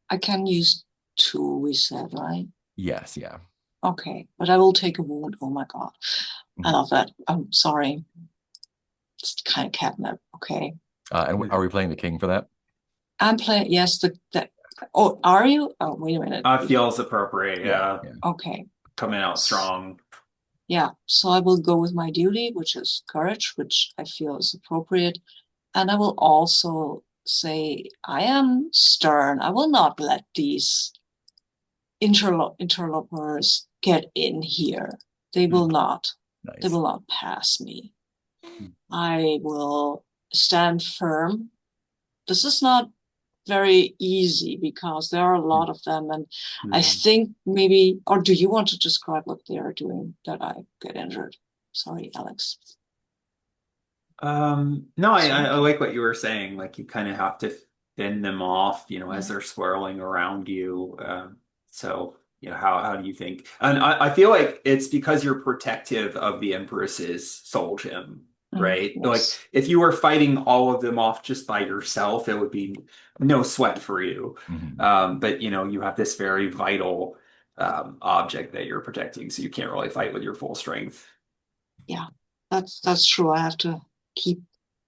I can use 2, we said, right? Yes, yeah. Okay, but I will take a wound. Oh my God. I love that. I'm sorry. It's kind of catnip. Okay. And are we playing the king for that? I'm playing, yes, oh, are you? Oh, wait a minute. Feels appropriate, yeah. Okay. Coming out strong. Yeah, so I will go with my duty, which is courage, which I feel is appropriate. And I will also say, I am stern. I will not let these interlopers get in here. They will not. Nice. They will not pass me. I will stand firm. This is not very easy because there are a lot of them, and I think maybe, or do you want to describe what they are doing that I get injured? Sorry, Alex. No, I like what you were saying. Like you kind of have to fend them off, as they're swirling around you. So, how do you think? And I feel like it's because you're protective of the Empress's soul gem. right? Like Yes. if you were fighting all of them off just by yourself, it would be no sweat for you. Mhm. But you have this very vital object that you're protecting, so you can't really fight with your full strength. Yeah, that's true. I have to keep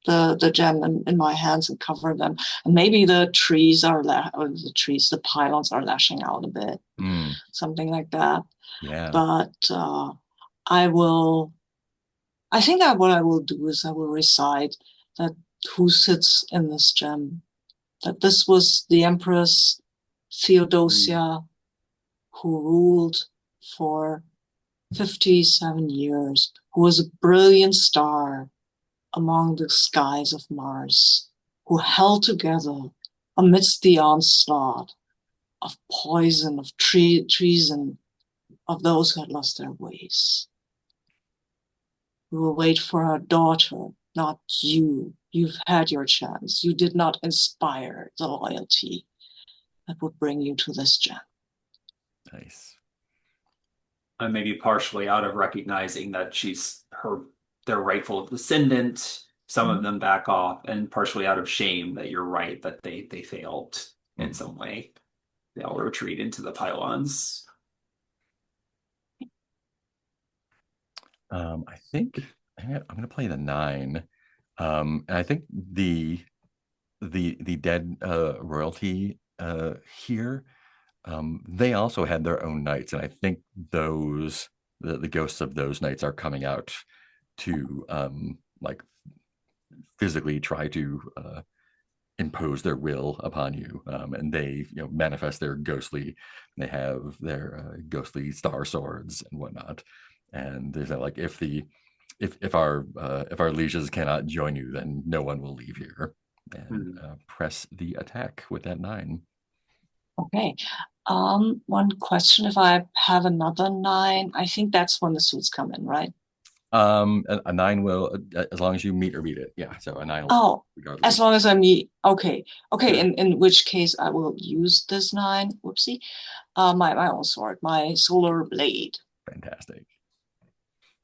the gem in my hands and cover them. And maybe the trees or the trees, the pylons are lashing out a bit, Mm, something like that. yeah. But I will. I think what I will do is I will recite that who sits in this gem. That this was the Empress Mm. Theodosia who ruled for 57 years, who was a brilliant star among the skies of Mars, who held together amidst the onslaught of poison, of treason, of those who had lost their ways. We will wait for her daughter, not you. You've had your chance. You did not inspire the loyalty that would bring you to this gem. Nice. And maybe partially out of recognizing that she's their rightful descendant. Some of Mhm. them back off, and partially out of shame that you're right that they failed in Mhm. some way. They'll retreat into the pylons. I think I'm gonna play the 9. And I think the dead royalty here, they also had their own knights, and I think the ghosts of those knights are coming out to like physically try to impose their will upon you, and they manifest their ghostly. They have their ghostly star swords and whatnot, and they say like if our lieges cannot join you, then no one will leave here. And Hmm. press the attack with that 9. Okay. One question. If I have another nine, I think that's when the suits come in, right? A 9 will, as long as you meet or beat it. Yeah, so a 9 will, Oh, regardless as of. long as I meet. Okay. Okay. In which case I will use this nine. Whoopsie. My own sword, my solar blade. Fantastic.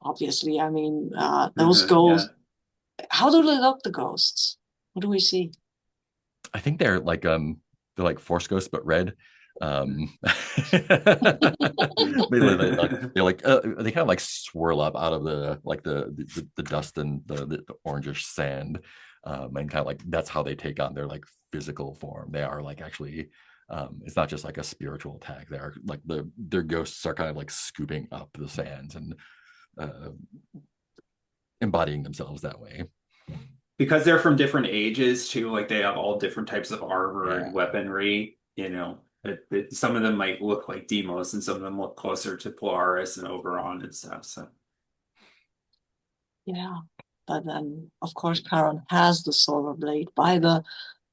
Obviously, I mean, those Yeah. ghosts. How do they look, the ghosts? What do we see? I think they're like Force Ghosts but red. Basically they kind of like swirl up out of the like the dust and the orangish sand, and kind of like that's how they take on their like physical form. They are like actually, it's not just like a spiritual attack. They are like their ghosts are kind of like scooping up the sands and uh, embodying themselves that way. Because they're from different ages too, like they have all different types of armor Yeah, and weaponry, some of them might look like Demos and some of them look closer to Polaris and Oberon and stuff. So Yeah. But then, of course, Charon has the solar blade by the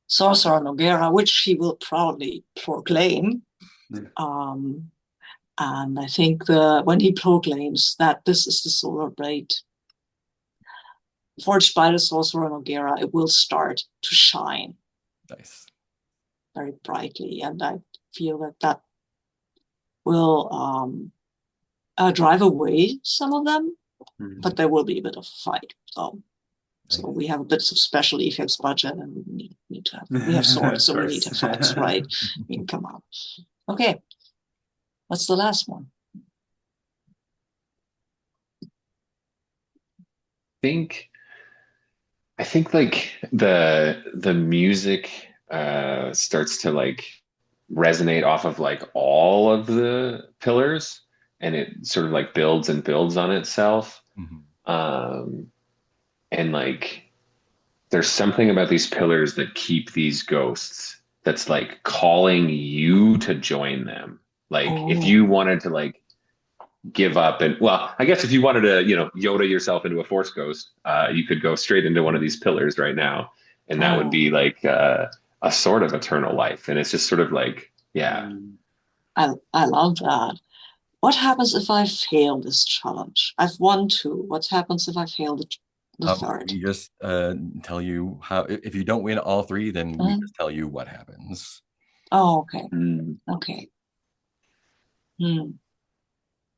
sorcerer Noguera, which he will proudly proclaim. Um, and I think when he proclaims that this is the solar blade forged by the sorcerer Noguera, it will start to shine nice. very brightly. And I feel that will drive away some of them, but there will be a bit of a fight. So Nice. we have a bit of special effects budget, and we need to have we have swords, of so we need to course. have fights, right? I mean, come on. Okay, what's the last one? think I think like the music starts to like resonate off of like all of the pillars, and it sort of like builds and builds on itself. Mhm. Um, and like there's something about these pillars that keep these ghosts that's like calling you to join them. Like if Oh, you wanted to like give up and well, I guess if you wanted to, Yoda yourself into a force ghost, you could go straight into one of these pillars right now, and that would oh, be like a sort of eternal life. And it's just sort of like, yeah, I love that. What happens if I fail this challenge? I've won two. What happens if I fail the third? We just tell you how. If you don't win all 3, then we Mm? just tell you what happens. Oh, okay, mm, okay. Hmm.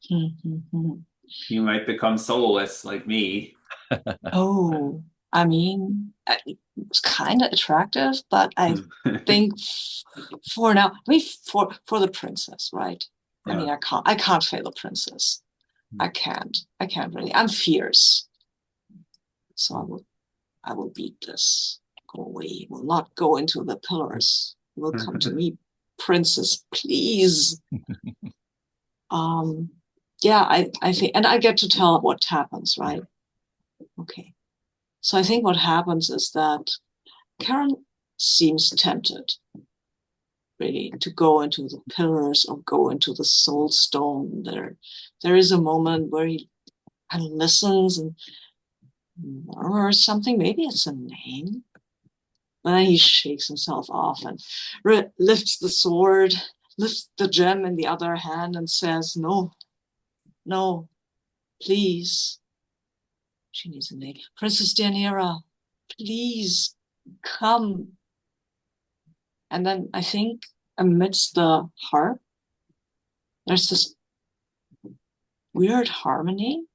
Hmm, hmm, hmm. You might become soloists like me. Oh, I mean, it's kind of attractive, but I think for now, I mean, for the princess, right? I Yeah. mean, I can't fail a princess. I can't really. I'm fierce, so I will beat this. Go away. Will not go into the pillars. Will come to me, princess, please. Um, yeah, I think, and I get to tell what happens, right? Okay. So I think what happens is that Karen seems tempted, really, to go into the pillars or go into the soul stone. There is a moment where he kind of listens and murmurs something. Maybe it's a name. But then he shakes himself off and lifts the sword, lifts the gem in the other hand, and says, "No, no, please." She needs a name. Princess Daniera, please come. And then I think amidst the harp, there's this weird harmony.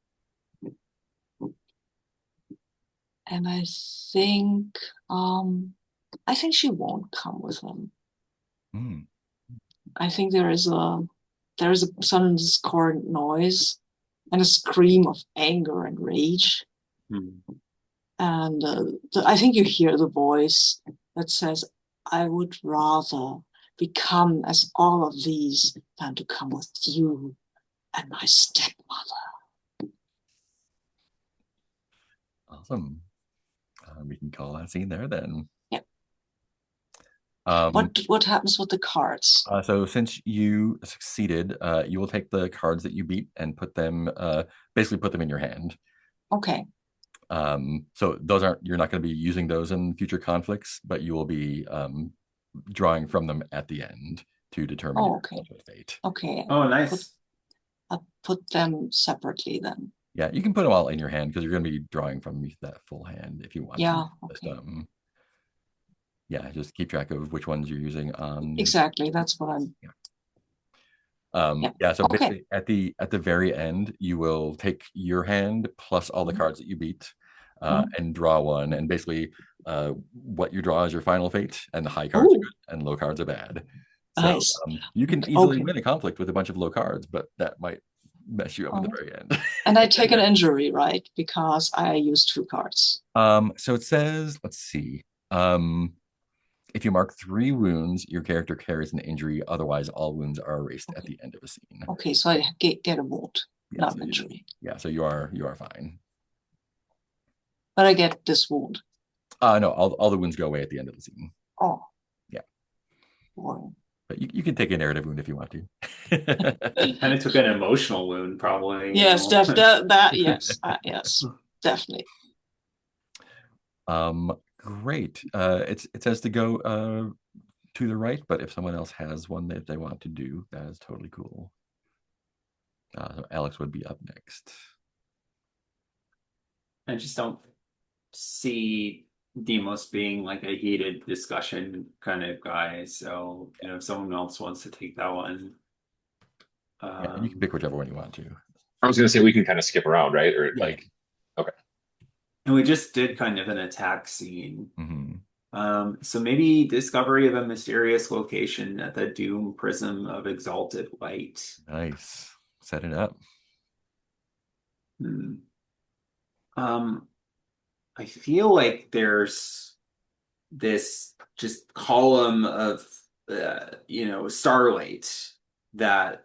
And think um I think she won't come with him. Mm. I think there is a sudden discordant noise and a scream of anger and rage. And I think you hear the voice that says, "I would rather become as all of these than to come with you and my stepmother." Awesome. We can call that scene there then. Yep. Um, What happens with the cards? so since you succeeded, you will take the cards that you beat and basically put them in your hand. Okay. So those aren't you're not going to be using those in future conflicts, but you will be drawing from them at the end to determine Oh, your okay. ultimate fate. Okay. Oh, Put, nice. I'll put them separately then. Yeah, you can put them all in your hand because you're going to be drawing from that full hand if you want to. Yeah, Just okay. yeah, just keep track of which ones you're using on your. Exactly. That's what I'm. Yeah. Yeah. Yeah, so Okay. basically at the very end, you will take your hand plus all the cards that you beat, Mhm. and draw one. And basically, what you draw is your final fate, and the high cards are Oh, good and low cards are bad. So nice. you can easily Okay. win a conflict with a bunch of low cards, but that might mess you up at the Oh. very end. And I take an injury, right? Because I use two cards. So it says, let's see. If you mark 3 wounds, your character carries an injury. Otherwise, all wounds are erased at Okay. the end of a scene. Okay, so I get a wound, Yeah, not so an injury. so you are fine. But I get this wound. No, all the wounds go away at the end of the scene. Oh, Yeah, boring. but you can take a narrative wound if you want to. Kind of took an emotional wound, probably, you Yes, know. yes, yes, definitely. Great. It says to go to the right, but if someone else has one that they want to do, that is totally cool. So Alex would be up next. I just don't see Demos being like a heated discussion kind of guy. So, if someone else wants to take that one. Yeah, and you can pick whichever one you want to. I was going to say we can kind of skip around, right? Or Yeah. like, okay. And we just did kind of an attack scene. Mm-hmm. So maybe discovery of a mysterious location at the Doom Prism of Exalted Light. Nice. Set it up. Hmm. I feel like there's this just column of starlight that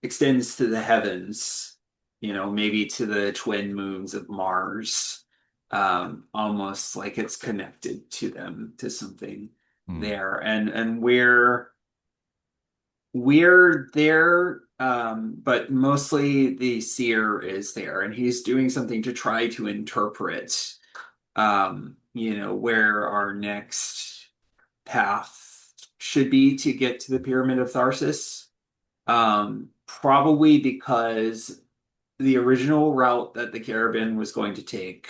extends to the heavens, maybe to the twin moons of Mars, almost like it's connected to them, to something Mm. there. And we're there, but mostly the seer is there, and he's doing something to try to interpret, where our next path should be to get to the Pyramid of Tharsis. Probably because the original route that the caravan was going to take,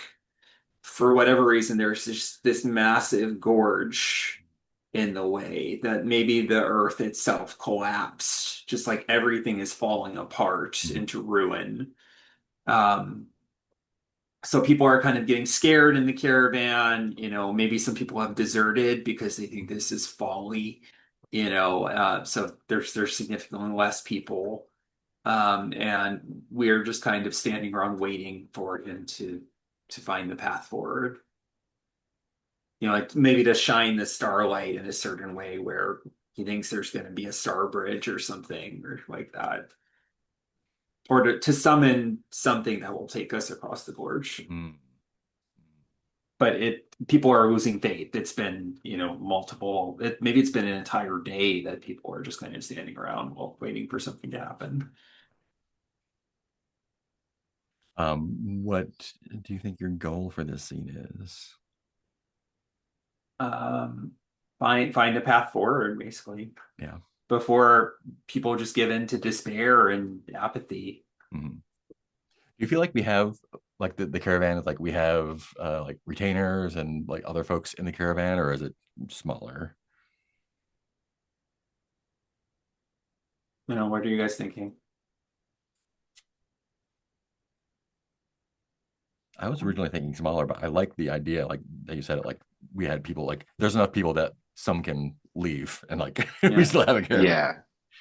for whatever reason, there's just this massive gorge in the way that maybe the earth itself collapsed, just like everything is falling apart Mm. into ruin. Um, So people are kind of getting scared in the caravan. Maybe some people have deserted because they think this is folly. So there's significantly less people, and we're just kind of standing around waiting for him to find the path forward. Like maybe to shine the starlight in a certain way where he thinks there's going to be a star bridge or something or like that, or to summon something that will take us across the gorge. Mm. But people are losing faith. It's been, multiple, maybe it's been an entire day that people are just kind of standing around while waiting for something to happen. What do you think your goal for this scene is? Um, find a path forward, basically, Yeah. before people just give in to despair and apathy. Mhm. Do you feel like we have like the caravan is like we have like retainers and like other folks in the caravan, or is it smaller? What are you guys thinking? I was originally thinking smaller, but I like the idea, like that you said it, like we had people like there's enough people that some can leave and like we Yeah. still have a caravan. Yeah.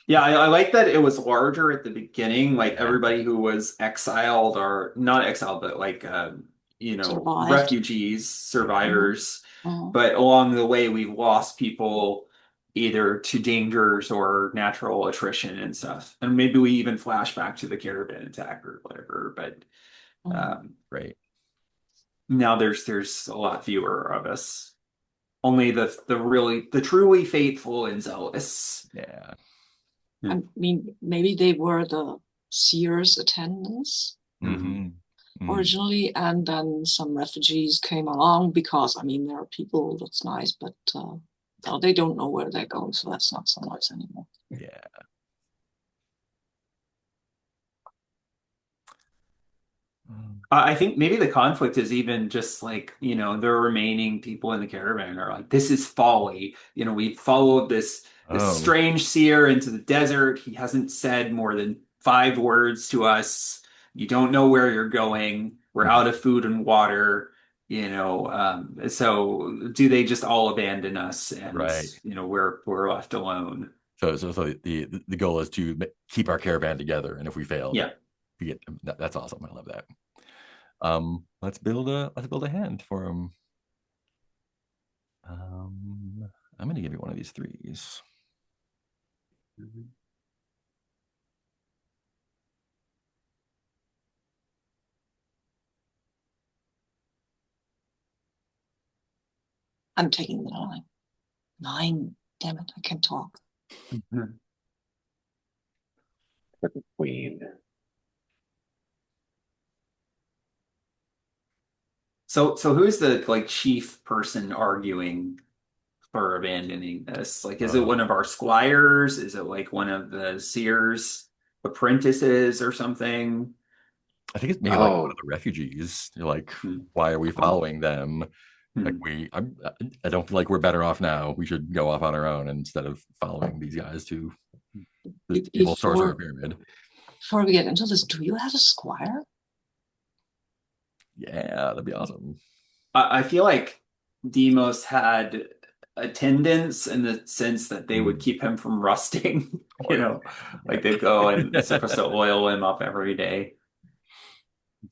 Yeah, I like that it was larger at the beginning. Like Yeah. everybody who was exiled or not exiled, but like Survived. refugees, Mhm, survivors. mhm, But along the way, we've lost people either to dangers or natural attrition and stuff. And maybe we even flash back to the caravan attack or whatever. But mhm. um, Great. now there's a lot fewer of us. Only the truly faithful and zealous. Yeah. I mean, maybe they were the Sears attendants Mhm. Hmm. Mm. originally, and then some refugees came along because, I mean, there are people, that's nice, but no, they don't know where they're going, so that's not so nice anymore. Yeah. Mm. I think maybe the conflict is even just like, the remaining people in the caravan are like, this is folly. We followed this Oh. strange seer into the desert. He hasn't said more than 5 words to us. You don't know where you're going. We're Mhm. out of food and water. So do they just all abandon us and Right. we're left alone? So the goal is to keep our caravan together, and if we fail, Yeah. we get that's awesome. I love that. Let's build a hand for him. I'm gonna give you one of these threes. I'm taking the 9. 9, damn it, I can't talk. Mhm. Queen. So who's the like chief person arguing for abandoning this? Like, is it one of Oh, our squires? Is it like one of the seers' apprentices or something? I think it's maybe like one of Oh, the refugees. You're like, Hmm. why are we Oh, following them? Like Hmm. I don't feel like we're better off now. We should go off on our own instead of following these guys to the evil sorcerer before pyramid. before we get into this, do you have a squire? Yeah, that'd be awesome. I feel like Demos had attendance in the sense that they would Mm, keep him from rusting. oil. Like Yeah. they'd go and supposed to oil him up every day,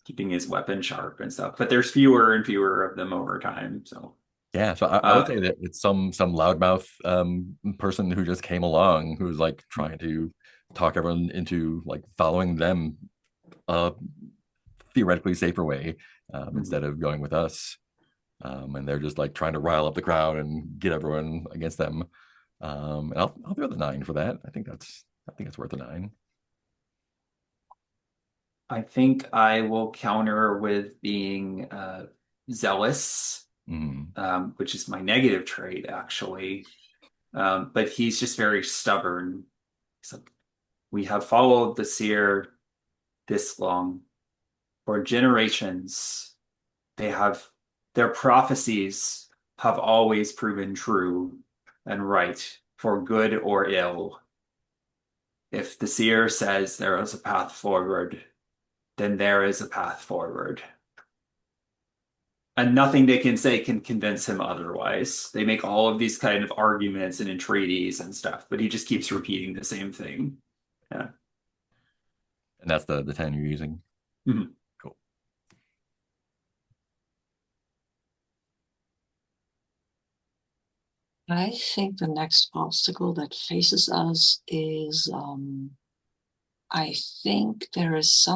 keeping his weapon sharp and stuff. But there's fewer and fewer of them over time. So, Yeah, so I would uh, say that it's some loudmouth person who just came along who's like trying to talk everyone into like following them a theoretically safer way instead of going with us. And they're just like trying to rile up the crowd and get everyone against them. And I'll throw the 9 for that. I think it's worth a 9. I think I will counter with being zealous, Mm. which is my negative trait, actually. But he's just very stubborn. So we have followed the seer this long for generations. They have their prophecies have always proven true and right for good or ill. If the seer says there is a path forward, then there is a path forward. And nothing they can say can convince him otherwise. They make all of these kind of arguments and entreaties and stuff, but he just keeps repeating the same thing. Yeah. And that's the 10 you're using. Mhm. Cool. I think the next obstacle that faces us is I think there is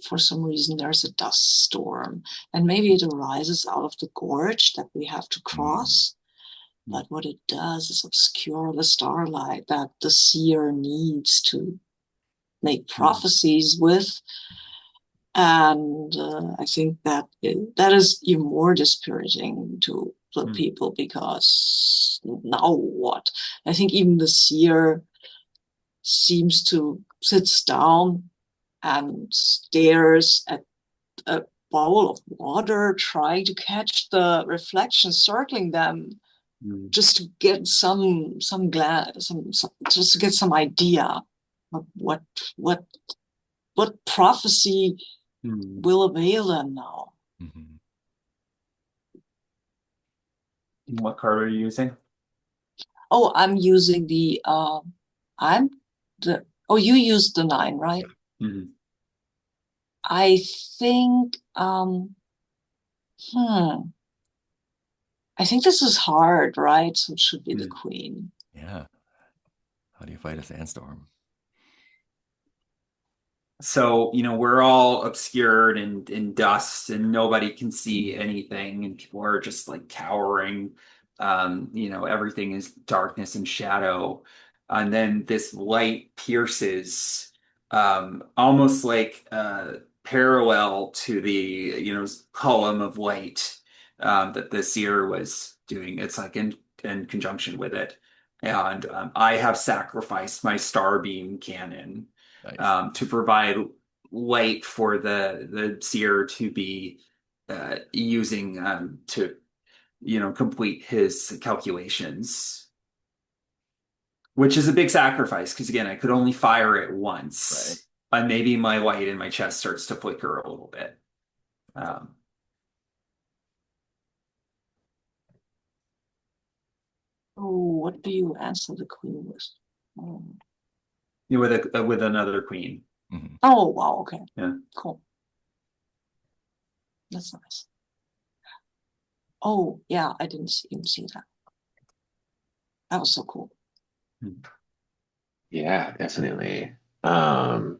for some reason there's a dust storm, and maybe it arises out of the gorge that we have to cross. But what it does is obscure the starlight that the seer needs to make prophecies with. And I think that is even more dispiriting to the people, because now what? I think even the seer seems to sits down and stares at a bowl of water, trying to catch the reflection circling them, just to get some just to get some idea of what prophecy will avail them now. Mm-hmm. What card are you using? Oh, I'm using I'm the oh, you used the 9, right? Mhm. I think I think this is hard, right? So it should be the queen. Yeah. How do you fight a sandstorm? So, we're all obscured in dust and nobody can see anything and people are just like cowering. Everything is darkness and shadow. And then this light pierces almost like parallel to the, column of light that the seer was doing. It's like in conjunction with it. And I have sacrificed my starbeam cannon Nice. to provide light for the seer to be using to complete his calculations, which is a big sacrifice because again I could only fire it once, and maybe my light in my chest starts to flicker a little bit. Oh, what do you answer the queen with? With another queen. Mm-hmm. Oh, wow, okay. Yeah. Cool. That's nice. Oh, yeah, I didn't even see that. That was so cool. Yeah, definitely. Oh,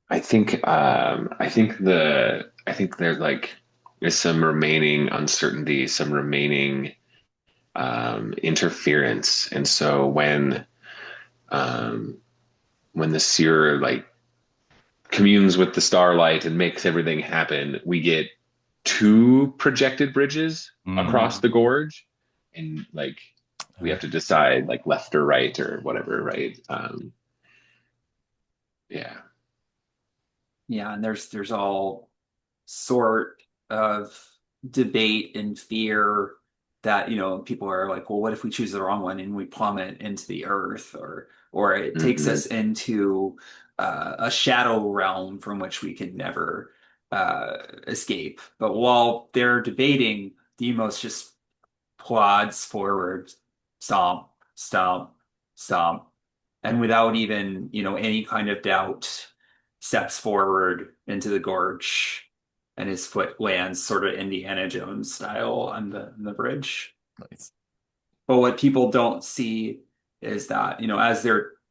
I think there's like there's some remaining uncertainty, some remaining interference, and so um, when the seer like communes with the starlight and makes everything happen, we get two projected bridges across the gorge, and like we have to decide like left or right or whatever, right? Yeah. Yeah, and there's all sort of debate and fear that, people are like, well, what if we choose the wrong one and we plummet into the earth, or it takes Mm-hmm. us into a shadow realm from which we can never escape. But while they're debating, Demos just plods forward, stomp, stomp, stomp, and without even, any kind of doubt, steps forward into the gorge, and his foot lands sort of Indiana Jones style on the bridge. Nice. But what people don't see is that,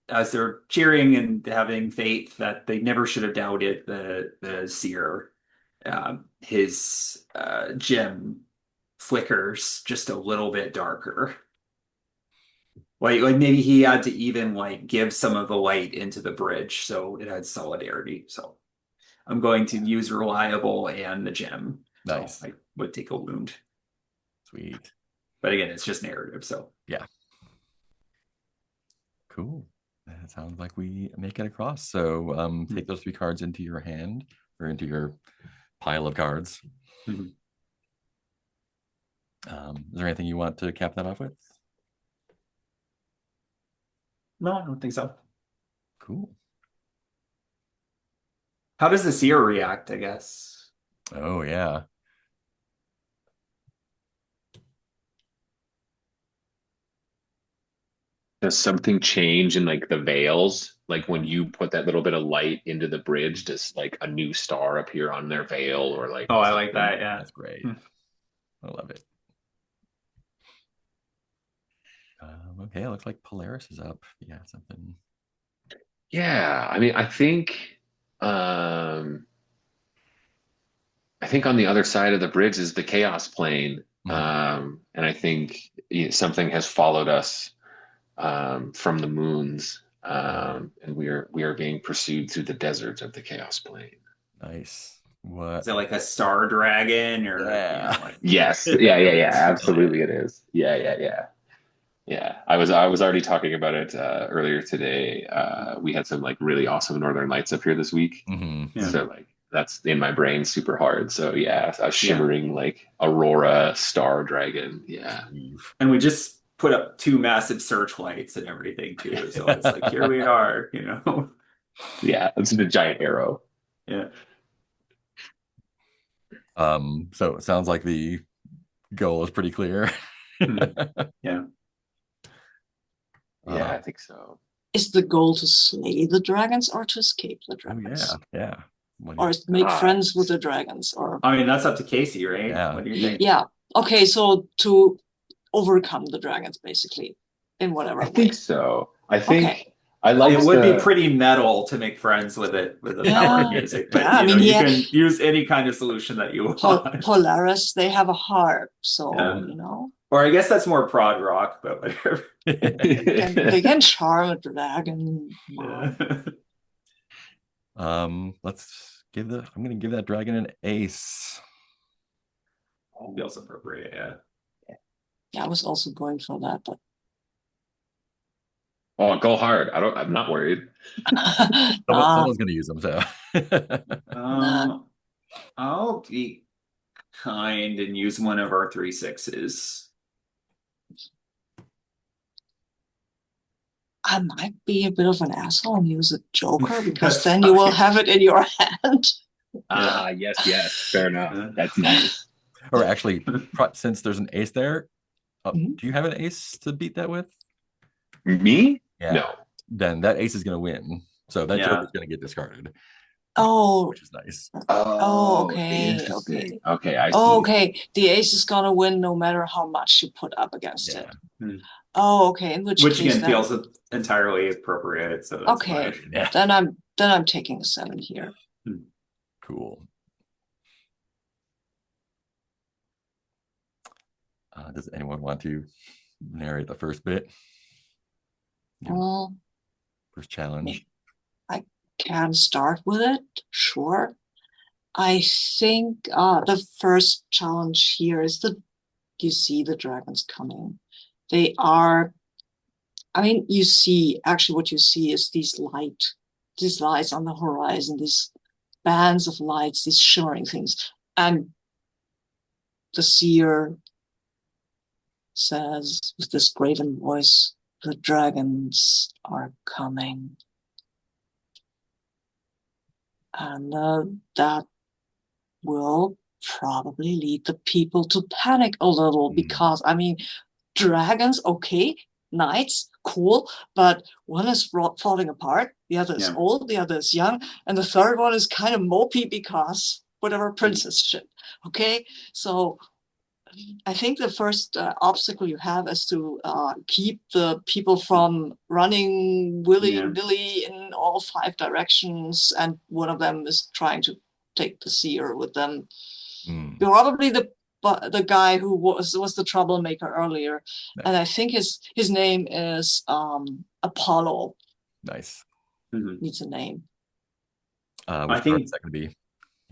as they're cheering and having faith that they never should have doubted the seer, his gem flickers just a little bit darker. Like maybe he had to even like give some of the light into the bridge so it had solidarity. So I'm going to use reliable and the gem. Nice. So I would take a wound. Sweet. But again, it's just narrative. So yeah. Cool. That sounds like we make it across. So take those 3 cards into your hand or into your pile of cards. Mhm. Is there anything you want to cap that off with? No, I don't think so. Cool. How does the seer react, I guess? Oh yeah. Does something change in like the veils? Like when you put that little bit of light into the bridge, does like a new star appear on their veil or like Oh, I like something? that, yeah. That's great. Hmm. I love it. Okay, it looks like Polaris is up. Yeah, something. Yeah, I mean, um I think on the other side of the bridge is the chaos plane. Mhm. And I think something has followed us from the moons. And we are being pursued through the deserts of the chaos plane. Nice. Is What? it like a star dragon or, Yeah. like Yes. Yeah, yeah, yeah. hell yeah. Absolutely it is. Yeah, yeah, yeah. Yeah. I was already talking about it earlier today. We had some like really awesome northern lights up here this week. Hmm. Yeah. So like that's in my brain super hard. So yeah, a Yeah. shimmering like aurora star dragon. Yeah. And we just put up two massive searchlights and everything too. So it's like, here we are, Yeah. It's a giant arrow. Yeah. So it sounds like the goal is pretty clear. Hmm. Yeah. Yeah, uh, I think so. Is the goal to slay the dragons or to escape the oh yeah, dragons? yeah. What do Or you? is to make Ah, friends with the dragons? Or I mean, that's up to Casey, right? Yeah. What do you think? yeah. Okay, so to overcome the dragons basically in I whatever think way. so. I Okay. think I It liked would be the pretty metal to make friends with it with the power of Yeah. music, Yeah, but I mean, you yeah, can use any kind of solution that you want. Polaris, they have a harp, so Yeah. Or I guess that's more prog rock, but whatever. they can charm a dragon. Yeah. Let's give the. I'm gonna give that dragon an ace. Feels appropriate, yeah. Yeah, I was also going for that, but Oh, go hard. I'm not worried. nah, Someone's gonna use them. So. nah. Um, I'll be kind and use one of our 3/6s. I might be a bit of an asshole and use a joker because That's then you will fine. have it in your hand. Yeah. Ah, yes, yes. Fair enough. Yeah. That's nice. Or actually, since there's an ace there, Mhm. do you have an ace to beat that with? Me? Yeah. No. Then that ace is gonna win. So that joker Yeah. is gonna get discarded, Oh, which is nice. oh, Oh, okay, interesting. okay. Okay, I Oh, see. okay. The ace is gonna win no matter how much you put up against Yeah. it. Hmm. Oh, okay. In which Which case again that feels entirely appropriate, so that's okay. fine. Yeah. Then I'm taking a 7 here. Hmm. Cool. Does anyone want to narrate the first bit? Yeah, Well, first challenge. I can start with it, sure. I think the first challenge here is that you see the dragons coming. They are, I mean, you see, actually, what you see is these lights on the horizon, these bands of lights, these shimmering things. And the seer says with this graven voice, the dragons are coming. And that will probably lead the people to panic a little because, I mean, dragons, okay, knights, cool, but one is falling apart, the other is Yeah. old, the other is young, and the third one is kind of mopey because whatever princess shit. Okay, so I think the first obstacle you have is to keep the people from running Yeah. willy-nilly in all 5 directions, and one of them is trying to take the seer with them. Mm, Probably the guy who was the troublemaker earlier, and I think his name is Apollo. nice. Mhm. Needs a name. I Which card is think, that going to be?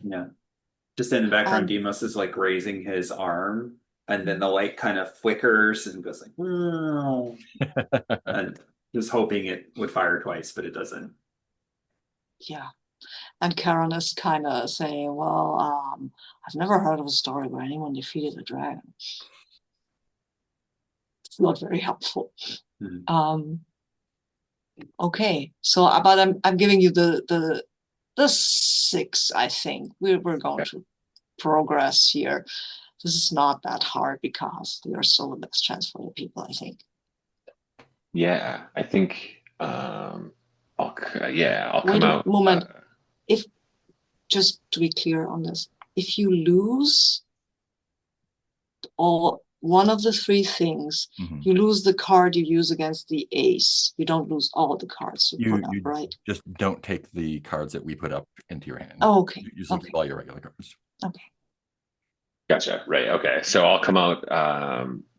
yeah. Just in the background, And Demos is like raising his arm, and then the light kind of flickers and goes like, "Wow." And just hoping it would fire twice, but it doesn't. yeah, and Karen is kind of saying, "Well, I've never heard of a story where anyone defeated a dragon. It's not very helpful." Mhm. Okay, so but I'm giving you the the 6, I think. We're going Okay. to progress here. This is not that hard because they are still the best chance for the people, I think. Yeah, I think I'll Wait come a out. moment. If just to be clear on this, if you lose all one of the 3 things, Mhm. you lose the card you use against the ace. You don't lose all the cards you You put up, you right? just don't take the cards that we put up into your hand. Oh, okay. You still keep Okay. all your regular cards. Okay. Gotcha. Right. Okay. So I'll come out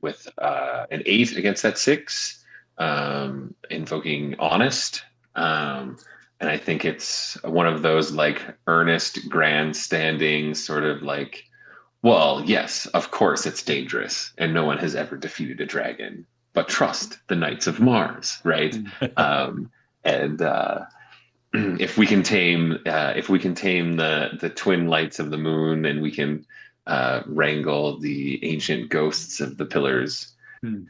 with an 8 against that 6, invoking honest. And I think it's one of those like earnest, grandstanding sort of like, well, yes, of course it's dangerous, and no one has ever defeated a dragon, but trust the Knights of Mars, right? Mm. And if we can tame the twin lights of the moon, and we can wrangle the ancient ghosts of the pillars, Mm.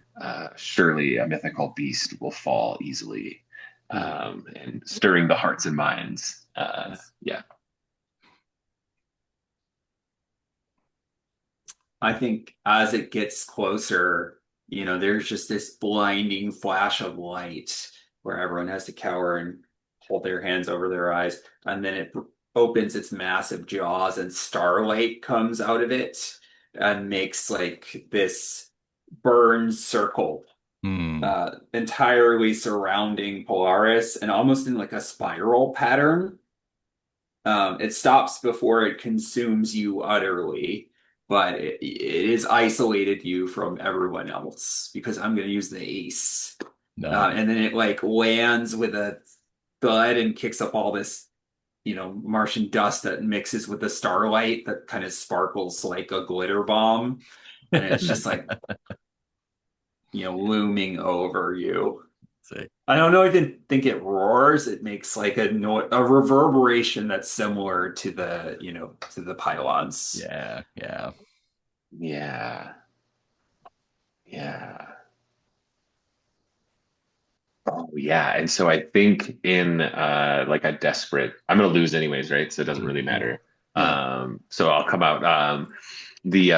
surely a mythical beast will fall easily, Mm. and stirring the hearts and minds. Yes. Yeah. I think as it gets closer, there's just this blinding flash of light where everyone has to cower and hold their hands over their eyes. And then it opens its massive jaws and starlight comes out of it and makes like this burn circle Hmm. entirely surrounding Polaris and almost in like a spiral pattern. It stops before it consumes you utterly, but it is isolated you from everyone else because I'm going to use the ace. Nice. And then it like lands with a thud and kicks up all this, Martian dust that mixes with the starlight that kind of sparkles like a glitter bomb. And it's just like, looming over you. See. I don't know if I think it roars. It makes like a reverberation that's similar to the pylons. Yeah, yeah. Yeah. Yeah. Oh yeah. And so I think in like a desperate, I'm gonna lose anyways, right? So it doesn't really Mhm. matter. Yeah. So I'll come out the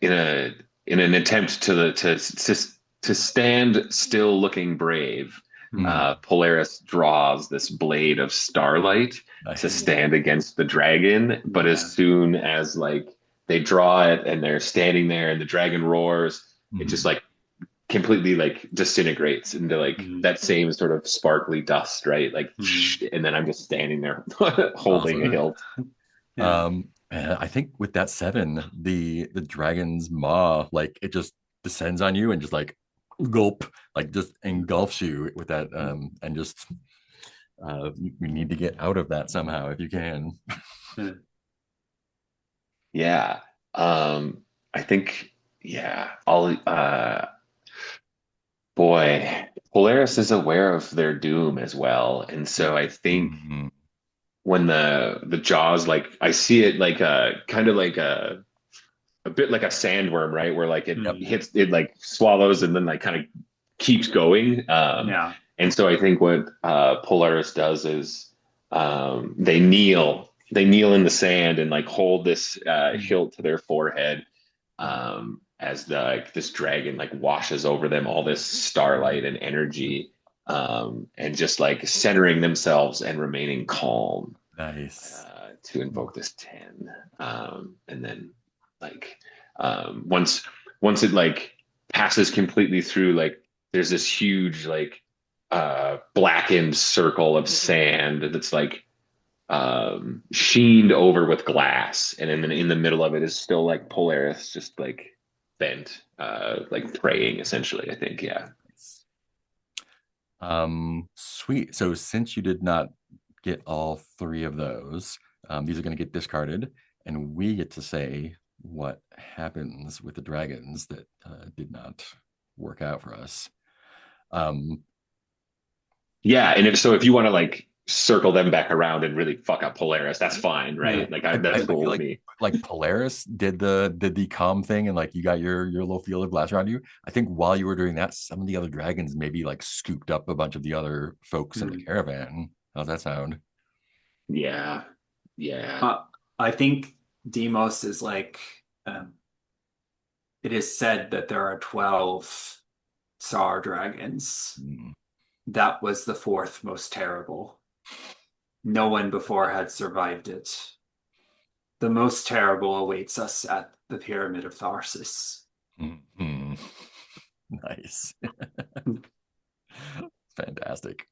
in a in an attempt to stand still looking brave. Mhm. Polaris draws this blade of starlight to Nice. stand against the dragon, but as Yeah. soon as like they draw it and they're standing there and the dragon roars, it just Mhm. like completely like disintegrates into like Mhm. that same sort of sparkly dust, right? Like, Mhm. and then I'm just standing there holding a Awesome. hilt. Yeah. And I think with that 7, the dragon's maw, like it just descends on you and just like gulp, like just engulfs you with that, and just you need to get out of that somehow if you can. Yeah. Yeah. I think, yeah, I'll, boy, Polaris is aware of their doom as well. And so I think Mhm. when the jaws, like I see it like a kind of like a bit like a sandworm, right? Where like it Yep. Mhm. hits, it like swallows and then like kind of keeps going. Yeah. And so I think what Polaris does is they kneel in the sand and like hold this Mhm. hilt to their forehead, as like this dragon like washes over them all this starlight and energy, and just like centering themselves and remaining calm, Nice. to invoke this 10. And then like once it like passes completely through, like there's this huge like blackened circle of sand that's like sheened over with glass, and then in the middle of it is still like Polaris just like bent, like praying essentially, I think. Yeah. Sweet. So since you did not get all 3 of those, these are going to get discarded, and we get to say what happens with the dragons that did not work out for us. Um, Yeah, and if you want to like circle them back around and really fuck up Polaris, that's fine, Yeah. right? Like I that's cool feel with me. like Polaris did the calm thing, and like you got your little field of glass around you. I think while you were doing that, some of the other dragons maybe like scooped up a bunch of the other folks in the Mhm. caravan. How's that sound? Yeah. Yeah. Uh, I think Demos is like um, it is said that there are 12 Sar dragons. Mm. That was the fourth most terrible. No one before had survived it. The most terrible awaits us at the Pyramid of Tharsis. Mhm. Nice. Fantastic.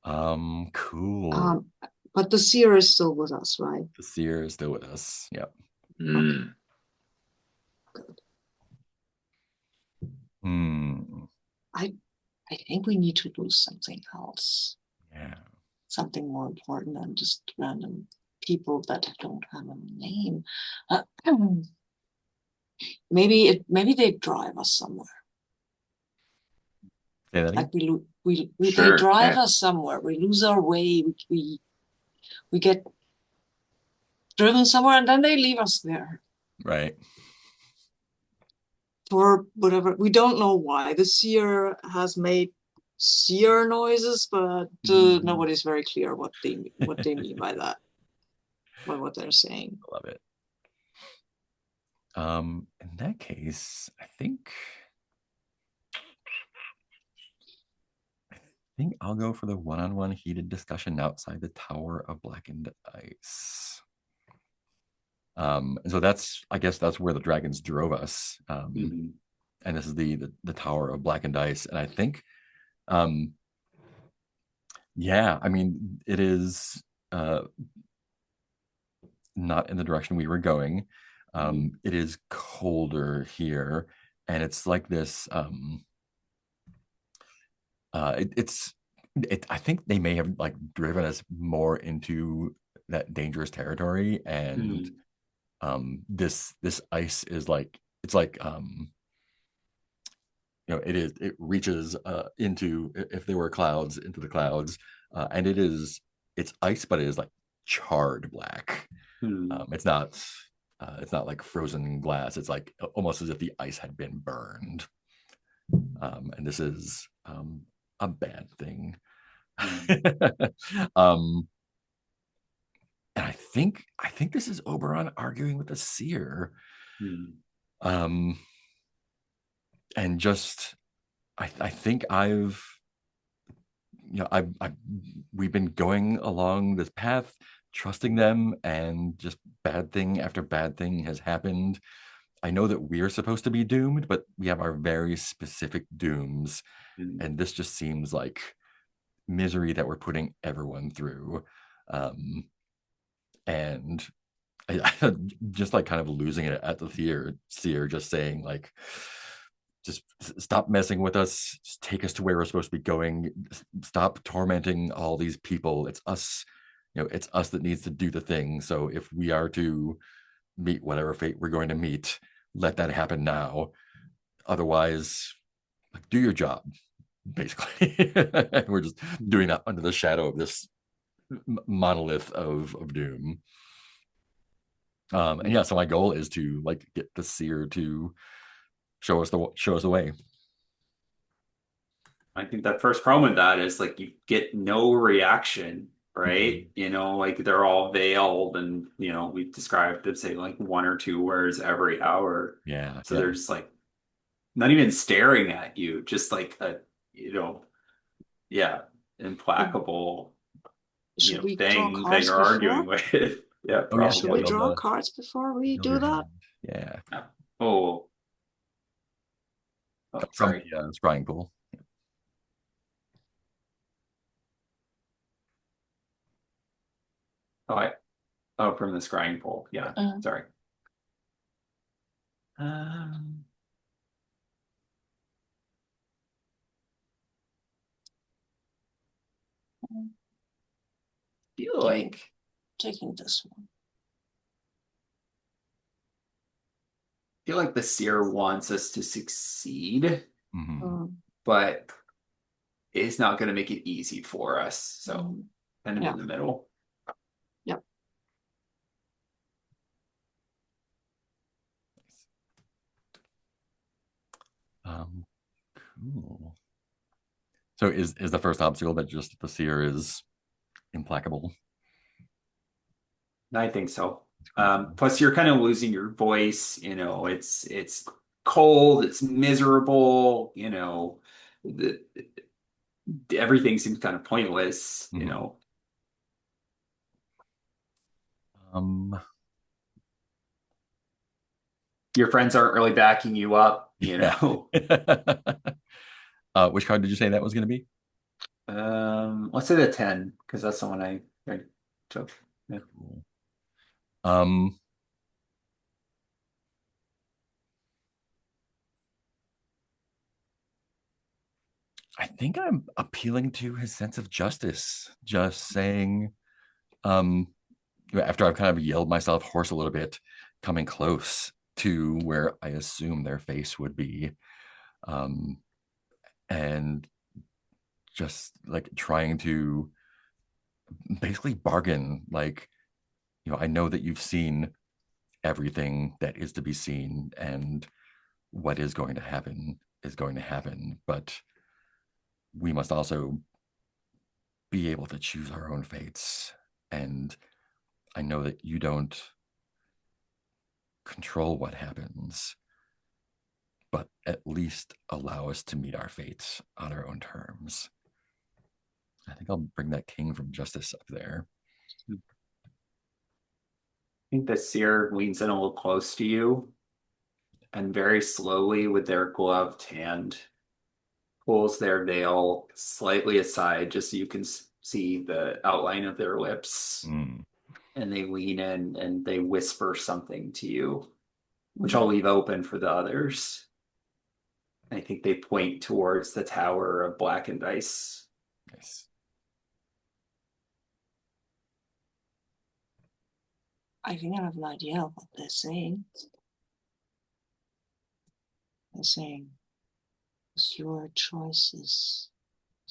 Cool. Um, but the seer is still with us, right? The seer is still with us. Yep. Okay, Mm. good. Hmm. I I think we need to do something else, Yeah. something more important than just random people that don't have a name. Uh, maybe they drive us somewhere. Say that again. Like we they Sure. drive Yeah. us somewhere. We lose our way. We get driven somewhere, and then they leave us there Right. for whatever. We don't know why. The seer has made seer noises, but Mhm. nobody's very clear what they mean by that, by what they're saying. Love it. In that case, I think I'll go for the one-on-one heated discussion outside the Tower of Blackened Ice. And so I guess that's where the dragons drove us. Mhm. And this is the Tower of Blackened Ice. And I think, um, yeah, I mean, it is not in the direction we were going. Mhm. It is colder here, and it's like this. It's I think they may have like driven us more into that dangerous territory, and Mhm. this ice is like it's like it reaches into, if there were clouds, into the clouds, and it's ice, but it is like charred black. Mhm. It's not like frozen glass. It's like almost as if the ice had been burned. And this is a bad thing. Mhm. um, and I think this is Oberon arguing with the seer. Mhm. Um, and just I think I've we've been going along this path, trusting them, and just bad thing after bad thing has happened. I know that we're supposed to be doomed, but we have our very specific dooms, Mhm. and this just seems like misery that we're putting everyone through. And just like kind of losing it at the seer, just saying like, just stop messing with us, just take us to where we're supposed to be going, stop tormenting all these people. It's us, it's us that needs to do the thing. So if we are to meet whatever fate we're going to meet, let that happen now. Otherwise, like, do your job, basically. We're just doing that under the shadow of this monolith of doom. And yeah, so my goal is to like get the seer to show us the way. I think that first problem with that is like you get no reaction, Mhm. right? Like they're all veiled and we described them saying like one or two words every hour. Yeah, So yeah. they're just like not even staring at you, just like you know, yeah, implacable, Should we draw thing that cards you're arguing before? with. Yeah, Oh yeah, Should yeah. we probably. draw cards before we Build do your that? hand. Yeah, Yeah. Oh, oh, from sorry. the scrying pool. Oh, from the scrying pole. Yeah, Uh, sorry. Um, feel taking like taking this one. feel like the seer wants us to succeed, Hmm. Um, but it's not going to make it easy for us. So mm, kind of yeah, in the middle. yeah. Um, cool. So is the first obstacle that just the seer is implacable. I think so. It's crazy. Plus, you're kind of losing your voice. It's cold. It's miserable. The, everything seems kind of pointless. Mhm. Um, Your friends aren't really backing you up. yeah. Which card did you say that was going to be? Let's say the 10 because that's the one I took. Yeah. Cool. Um, I think I'm appealing to his sense of justice, just saying, um, after I've kind of yelled myself hoarse a little bit, coming close to where I assume their face would be, um, and just like trying to basically bargain, like, I know that you've seen everything that is to be seen, and what is going to happen, but we must also be able to choose our own fates. And I know that you don't control what happens, but at least allow us to meet our fates on our own terms. I think I'll bring that king from justice up there. I think the seer leans in a little close to you and very slowly with their gloved hand pulls their veil slightly aside just so you can see the outline of their lips. Mm, And they lean in and they whisper something to you, which I'll leave open for the others. I think they point towards the tower of blackened ice. nice. I think I have an idea of what they're saying. They're saying, it's your choices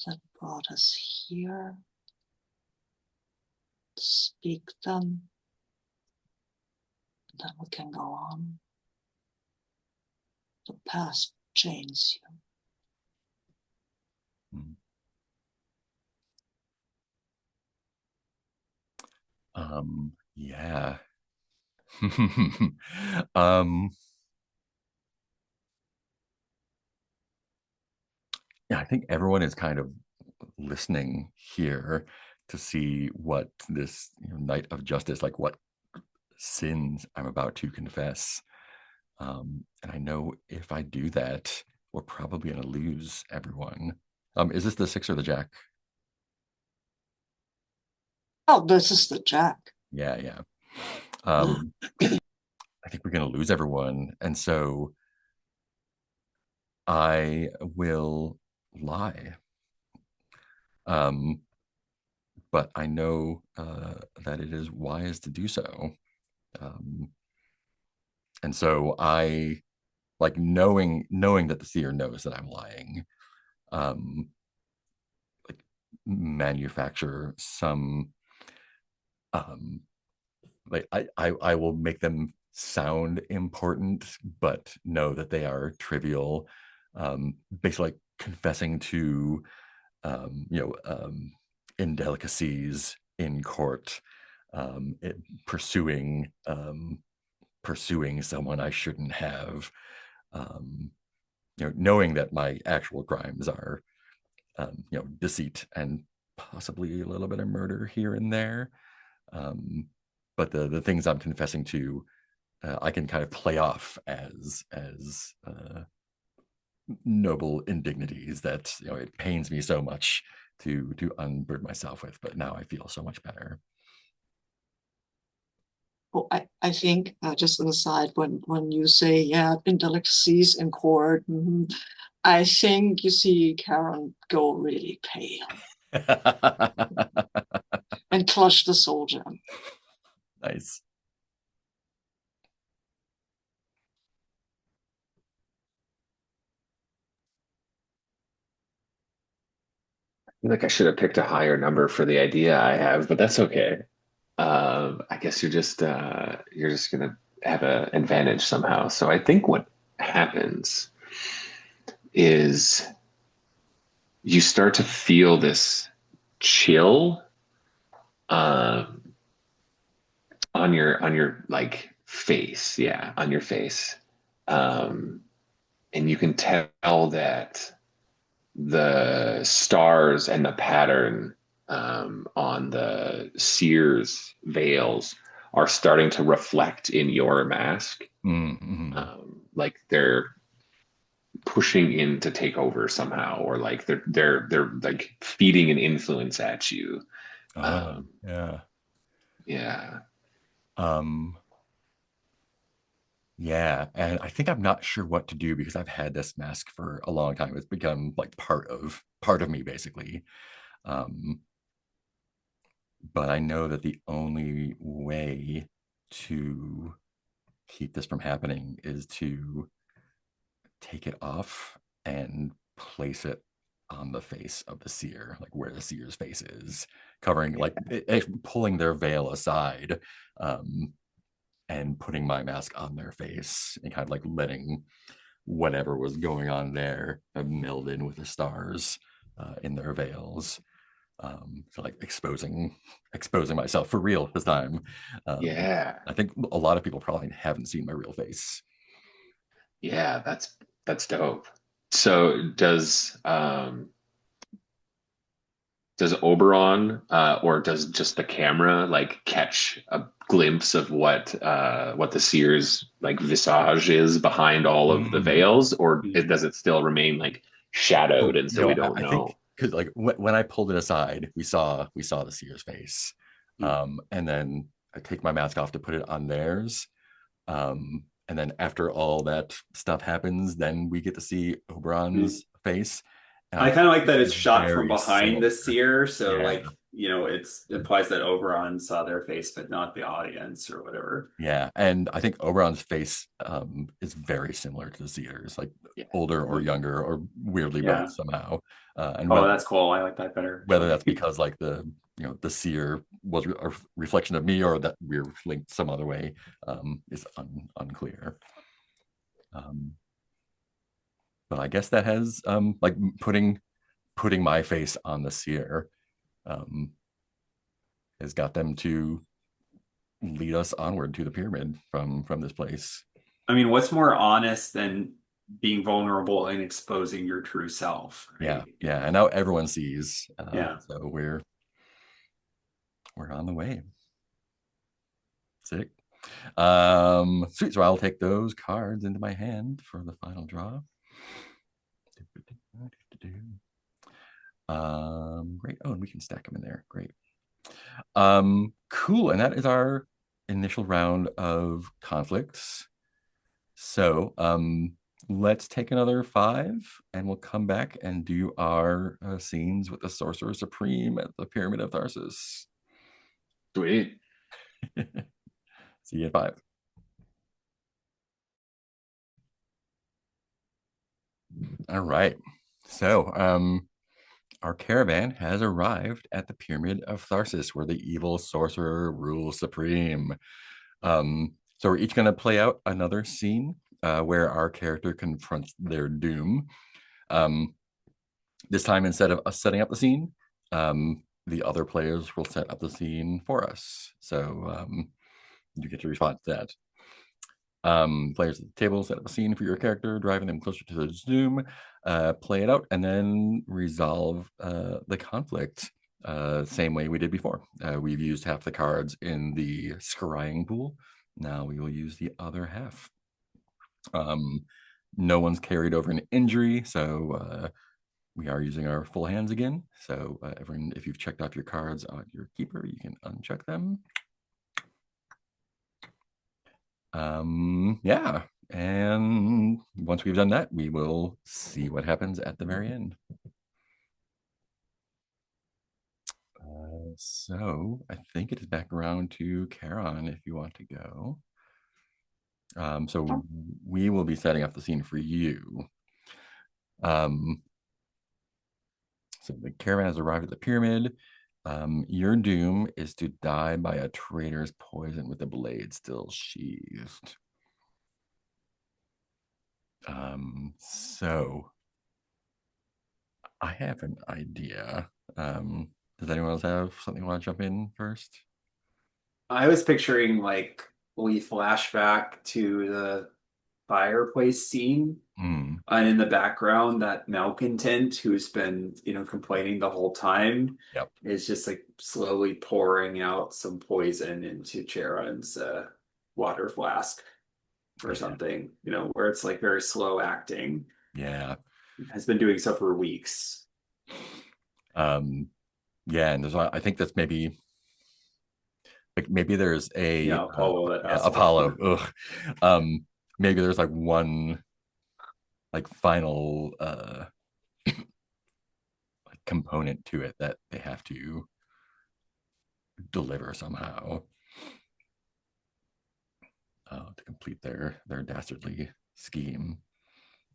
that brought us here. Speak them, then we can go on. The past chains you. Mm. Yeah. um, yeah, I think everyone is kind of listening here to see what this night of justice, like what sins I'm about to confess. And I know if I do that, we're probably going to lose everyone. Is this the six or the jack? Oh, this is the jack. Yeah, yeah. I think we're going to lose everyone. And so I will lie. Um, but I know that it is wise to do so. Um, and so I like knowing that the seer knows that I'm lying. Um, like manufacture some um, like I will make them sound important, but know that they are trivial. Basically, like confessing to um, you know um, indelicacies in court, it, pursuing pursuing someone I shouldn't have. Um, knowing that my actual crimes are deceit and possibly a little bit of murder here and there. Um, but the things I'm confessing to, I can kind of play off as noble indignities that it pains me so much to unburden myself with. But now I feel so much better. Well, I think just an aside, when you say yeah, indelicacies in court, I think you see Karen go really pale and clutch the soldier. Nice. Like I should have picked a higher number for the idea I have, but that's okay. I guess you're just gonna have an advantage somehow. So I think what happens is you start to feel this chill um, on your like face, yeah, on your face, um, and you can tell that the stars and the pattern on the seer's veils are starting to reflect in your mask. Mm-hmm. Like they're pushing in to take over somehow, or like they're like feeding an influence at you. Oh, Um, yeah. yeah, Um, yeah, and I think I'm not sure what to do because I've had this mask for a long time. It's become like part of me basically. Um, but I know that the only way to keep this from happening is to take it off and place it on the face of the seer, like where the seer's face is, covering like pulling their veil aside, um, and putting my mask on their face and kind of like letting whatever was going on there meld in with the stars in their veils. So like exposing myself for real this time. yeah, I think a lot of people probably haven't seen my real face. yeah. That's dope. So does Oberon or does just the camera like catch a glimpse of what the seer's like visage is behind all of the Mm. veils, or does it still remain like shadowed Oh, and so we don't I think know? because like when I pulled it aside, we saw the seer's face, Mm. and then I take my mask off to put it on theirs, and then after all that stuff happens, then we get to see Mm. Oberon's face, and I I kind of like think that it's it's shot from very behind similar. the seer, so Yeah, like, it's implies that Oberon saw their face, but not the audience or whatever. yeah, and I think Oberon's face is very similar to the seer's, like Yeah. older or Mm. younger or weirdly both Yeah. somehow, and Oh, that's cool. I like that better, whether actually. that's because like the seer was a reflection of me or that we're linked some other way is unclear. um, but I guess that has like putting my face on the seer um, has got them to lead us onward to the pyramid from this place. I mean, what's more honest than being vulnerable and exposing your true self, Yeah, right? yeah, and now everyone sees, Yeah. so we're on the way. Sick. Sweet. So I'll take those cards into my hand for the final draw. Great. Oh, and we can stack them in there. Great. Cool. And that is our initial round of conflicts. So, let's take another 5 and we'll come back and do our scenes with the Sorcerer Supreme at the Pyramid of Tharsis. Sweet. See you at 5. All right. So, our caravan has arrived at the Pyramid of Tharsis, where the evil sorcerer rules supreme. So we're each going to play out another scene where our character confronts their doom. Um, this time, instead of us setting up the scene, the other players will set up the scene for us. So you get to respond to that. Players at the table set up a scene for your character, driving them closer to the doom, play it out, and then resolve the conflict same way we did before. We've used half the cards in the scrying pool. Now we will use the other half. No one's carried over an injury, so we are using our full hands again. So everyone, if you've checked off your cards on your keeper, you can uncheck them. Yeah, and once we've done that, we will see what happens at the very end. So I think it is back around to Charon if you want to go. So we will be setting up the scene for you. Um, so the caravan has arrived at the pyramid. Your doom is to die by a traitor's poison with the blade still sheathed. So I have an idea. Does anyone else have something you want to jump in first? I was picturing like we flashback to the fireplace scene, Hmm. and in the background, that malcontent who's been, complaining the whole time Yep. is just like slowly pouring out some poison into Charon's water flask or Yeah. something, where it's like very slow acting. Yeah. Has been doing so for weeks. Um, yeah, and I think that's maybe like maybe there's a Yeah, Apollo, that yeah, asshole. Apollo. Ugh. Maybe there's like one like final like component to it that they have to deliver somehow to complete their dastardly scheme.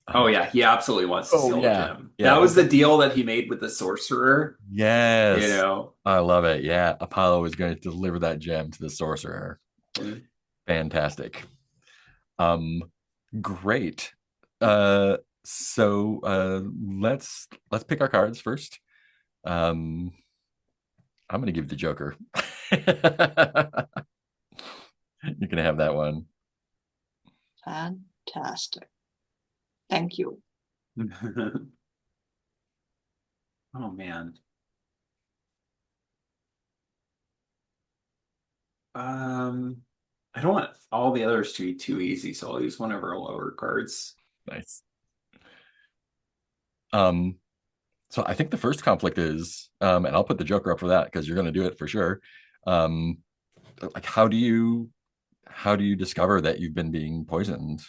Oh Um, yeah, he absolutely wants to oh steal the yeah, gem. yeah. That Oh, was the deal that he made with the sorcerer, you yes, know. I love it. Yeah, Apollo is going to deliver that gem to the sorcerer. Fantastic. Um, great. Uh, so let's pick our cards first. Um, I'm going to give the Joker. You can have that one. Fantastic. Thank you. Oh man. Um, I don't want all the others to be too easy, so I'll use one of our lower cards. Nice. Um, so I think the first conflict is, and I'll put the Joker up for that because you're going to do it for sure. Um, like how do you discover that you've been being poisoned?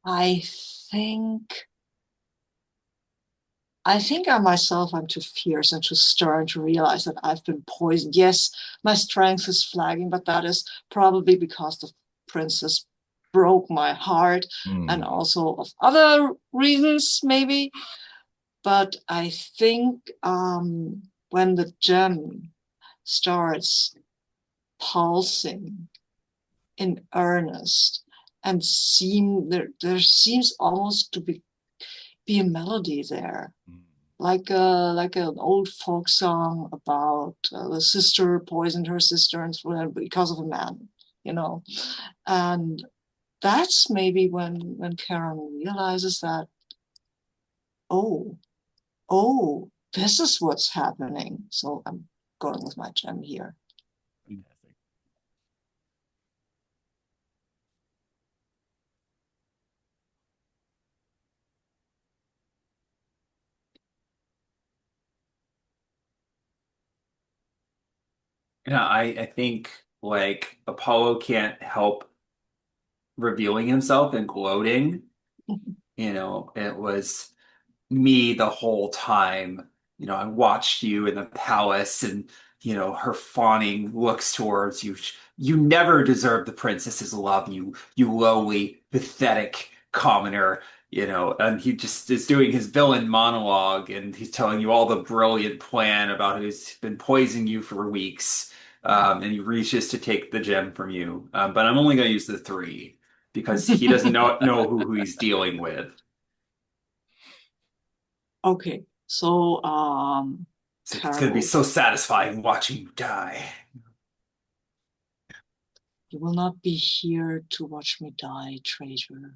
I think I think I myself am too fierce and too stern to realize that I've been poisoned. Yes, my strength is flagging, but that is probably because the princess broke my heart and Hmm. also of other reasons, maybe. But I think when the gem starts pulsing in earnest and there seems almost to be a melody there like an old folk song about the sister poisoned her sister and because of a man, you know. And that's maybe when Karen realizes that, oh, oh, this is what's happening. So I'm going with my gem here. Fantastic. Yeah, I think like Apollo can't help revealing himself and gloating. It was me the whole time. I watched you in the palace and, her fawning looks towards you. You never deserved the princess's love, you lowly, pathetic commoner. And he just is doing his villain monologue and he's telling you all the brilliant plan about who's been poisoning you for weeks. And he reaches to take the gem from you. But I'm only going to use the three because he doesn't know who he's dealing with. Okay, so It's going to be Carol, so satisfying watching you die. you will not be here to watch me die, traitor.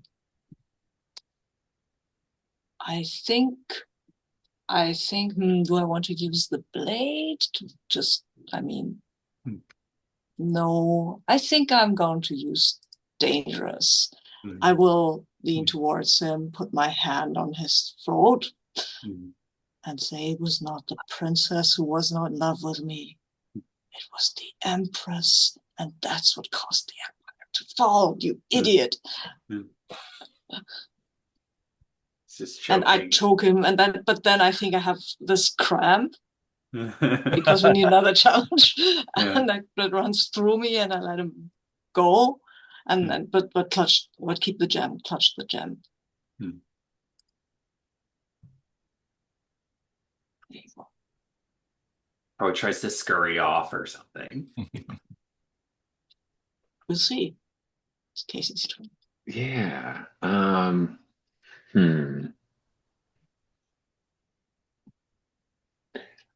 I think do I want to use the blade to just, I mean, no, I think I'm going to use dangerous. I will lean towards him, put my hand on his throat, and say it was not the princess who was not in love with me. It was the empress, and that's what caused the empire to fall, you idiot. It's just And I choking. choke him, but then I think I have this cramp because we need another challenge, Yeah. and that runs through me, and I let him go, and then but keep the gem, clutch the gem. There you go. Probably tries to scurry off or something. We'll see. It's Casey's turn. Yeah. Hmm.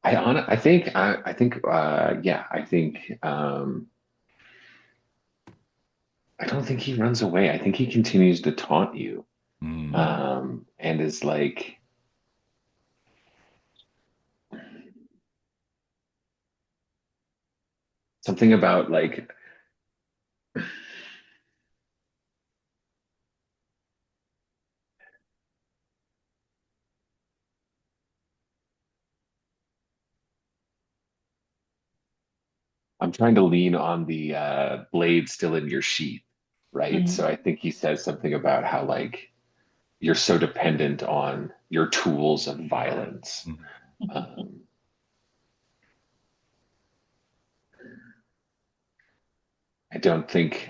yeah, I don't think he runs away. I think he continues to taunt you, Mm. and is like something about like I'm trying to lean on the blade still in your sheath, right? So Mhm. I think he says something about how like you're so dependent on your tools of violence. Mm. Um, I don't think.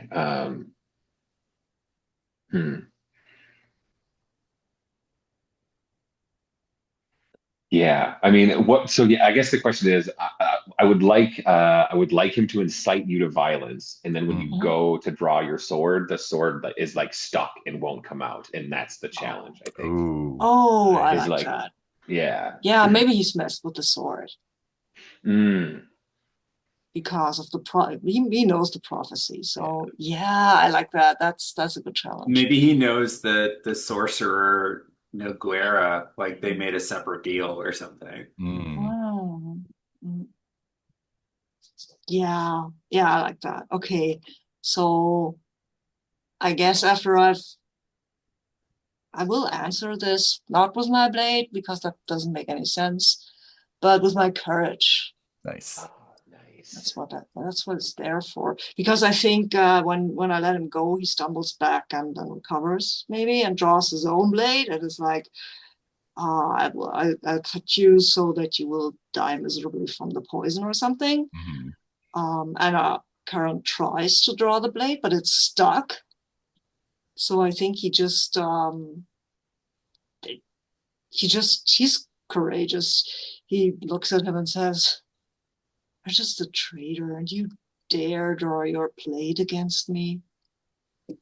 Hmm. Yeah, I mean, what? So yeah, I guess the question is, I would like him to incite you to violence, and then when you Mhm. go to draw your sword, the sword is like stuck and won't come out, and that's the Oh. challenge, I think. Ooh, Oh, I Is nice. like like, that. yeah, Yeah, maybe he's messed with the sword mm, because of the he knows the prophecy. So yeah, I like that. That's a good challenge. Maybe he knows that the sorcerer Noguera, like they made a separate deal or something. Mm. Mm. Mm. Yeah, yeah, I like that. Okay, so I guess I will answer this not with my blade because that doesn't make any sense, but with my courage. Nice. oh, nice. That's what it's there for. Because I think when I let him go, he stumbles back and then recovers maybe and draws his own blade. And it's like, I'll cut you so that you will die miserably from the poison or something. Mhm. And Karen tries to draw the blade, but it's stuck. So I think he's courageous. He looks at him and says, "You're just a traitor, and you dare draw your blade against me. Do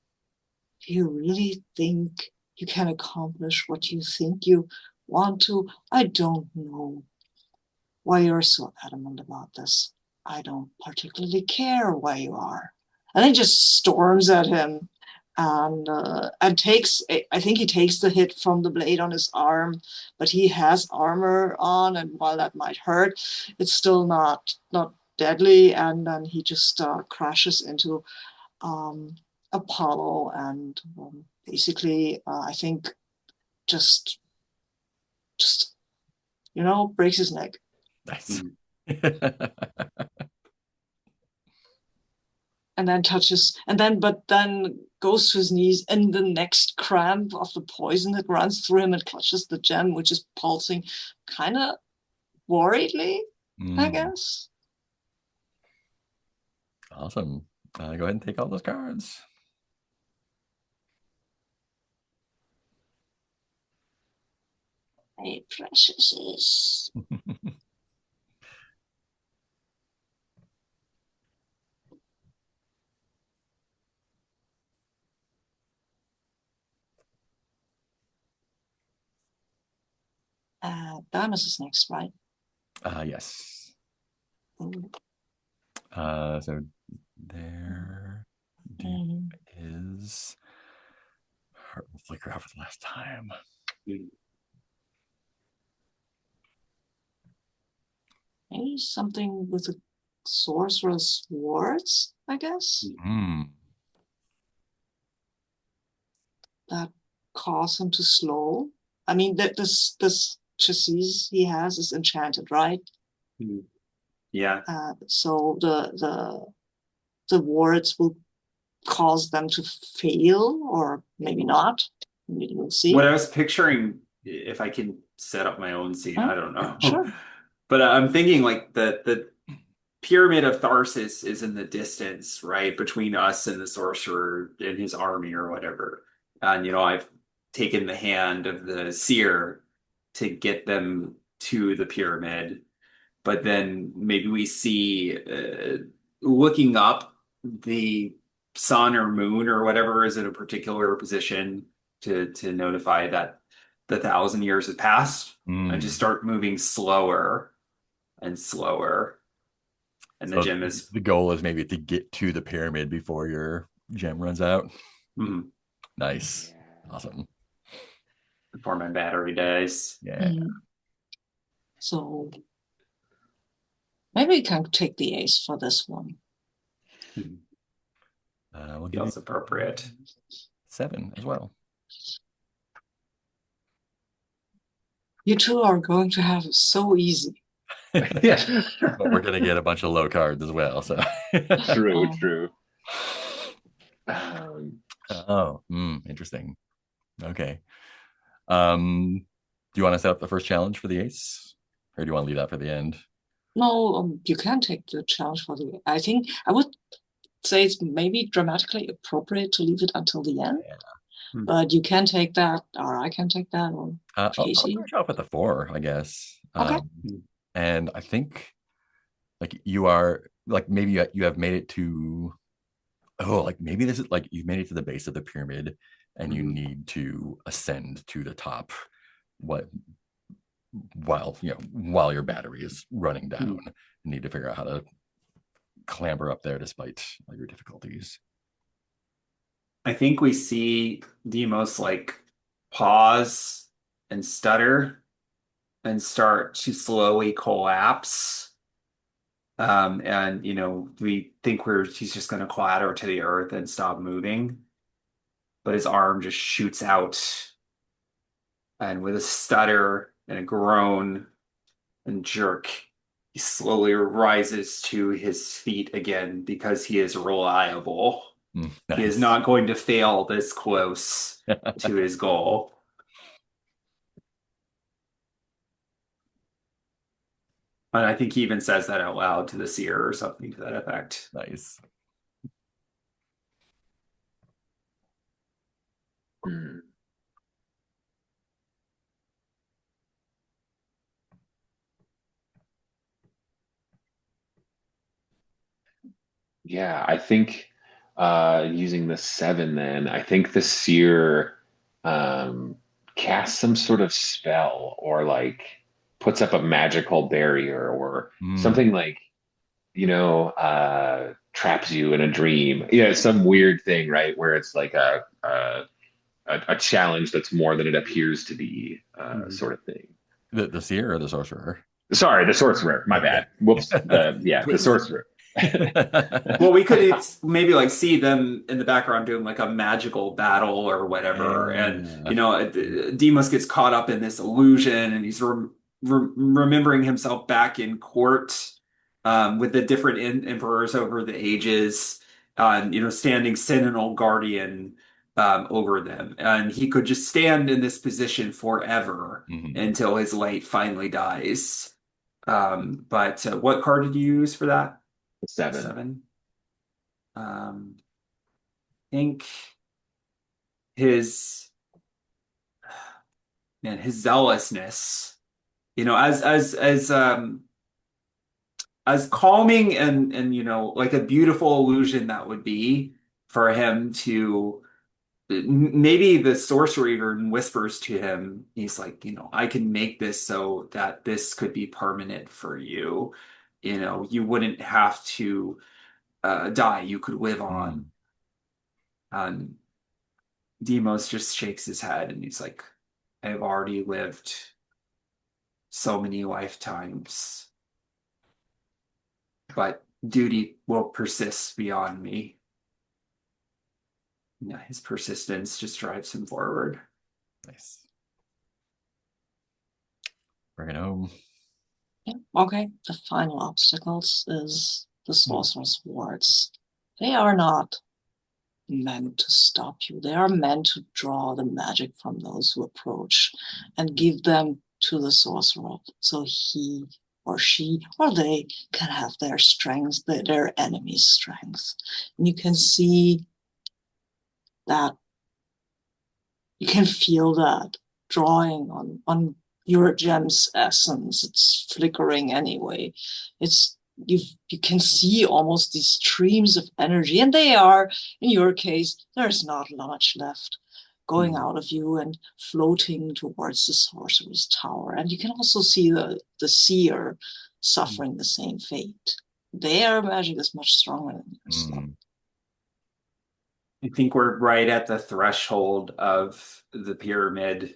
you really think you can accomplish what you think you want to? I don't know why you're so adamant about this. I don't particularly care why you are." And he just storms at him and takes. I think he takes the hit from the blade on his arm, but he has armor on, and while that might hurt, it's still not deadly. And then he just crashes into um, Apollo and basically, I think just just breaks his neck. Nice. Mm. And then but then goes to his knees in the next cramp of the poison that runs through him and clutches the gem, which is pulsing kind of worriedly, I Mm. guess. Awesome. Go ahead and take all those cards. Hey, precious is. Damus is next, right? Yes. Mm. So there Mm. is Heart will flicker out for the last time. Maybe something with a sorcerer's words, I guess, Mm. that cause him to slow. I mean, that this chassis he has is enchanted, right? Mm. Yeah. So the words will cause them to fail, or maybe not. We'll What see. I was picturing, if I can set up my own scene, Huh? I don't know. Sure. But I'm thinking like the pyramid of Tharsis is in the distance, right? Between us and the sorcerer and his army or whatever. And I've taken the hand of the seer to get them to the pyramid. But then maybe we see looking up the sun or moon or whatever is in a particular position to notify that the 1,000 years has passed and just Mm. start moving slower and slower. And the So gem is the goal is maybe to get to the pyramid before your gem runs out. Nice. Yeah. Awesome. before my battery dies. Yeah. Mm. So maybe we can take the ace for this one. We'll give you Feels appropriate. 7 as well. You two are going to have it so easy. Yeah. But we're gonna get a bunch of low cards as well. So True, Um, true. oh, interesting. Okay. Do you want to set up the first challenge for the ace? Or do you want to leave that for the end? no, you can take the challenge for the. I think I would say it's maybe dramatically appropriate to leave it until the end, Yeah. but you can take that, or I can take that, or I'll Casey. start you off with the 4, I guess. Okay. And I think like you are like maybe you have made it to like maybe this is like you've made it to the base of the pyramid and you need to ascend to the top what while your battery is running down. You need to figure out how to clamber up there despite all your difficulties. I think we see Demos like pause and stutter and start to slowly collapse. And we think he's just gonna clatter to the earth and stop moving. But his arm just shoots out, and with a stutter and a groan and jerk, he slowly rises to his feet again because he is reliable. He is Nice. not going to fail this close to his goal. And I think he even says that out loud to the seer or something to that effect. Nice. Hmm. Yeah, I think using the 7 then, I think the seer um casts some sort of spell or like puts up a magical barrier or something like, traps you in a dream. Yeah, some weird thing, right? Where it's like a challenge that's more than it appears to be, sort of thing. The seer or the sorcerer? Sorry, the sorcerer. My Okay. bad. Whoops. The Twist. sorcerer. Well, we could maybe like see them in the background doing like a magical battle or whatever, and Yeah. Demos gets caught up in this illusion, and he's remembering himself back in court, with the different emperors over the ages, standing sentinel guardian, over them, and he could just stand in this position forever Mhm. until his light finally dies. But what card did you use for that? 7. 7. I think his his zealousness, as calming and like a beautiful illusion that would be for him to maybe the sorcerer even whispers to him, he's like, I can make this so that this could be permanent for you. You wouldn't have to die, you could live on. Mm. And Demos just shakes his head and he's like, I've already lived so many lifetimes, but duty will persist beyond me. Yeah, his persistence just drives him forward. Nice. Bring it home. Yeah. Okay. The final obstacles is the sorcerer's wards. They are not meant to stop you. They are meant to draw the magic from those who approach and give them to the sorcerer so he or she or they can have their strengths, their enemy's strengths. And you can see that, you can feel that drawing on your gem's essence. It's flickering anyway. It's you can see almost these streams of energy, and they are, in your case, there's not much left going out of you and floating towards the sorcerer's tower. And you can also see the seer suffering the same fate. Their magic is much stronger than yours. So. Mm. I think we're right at the threshold of the pyramid.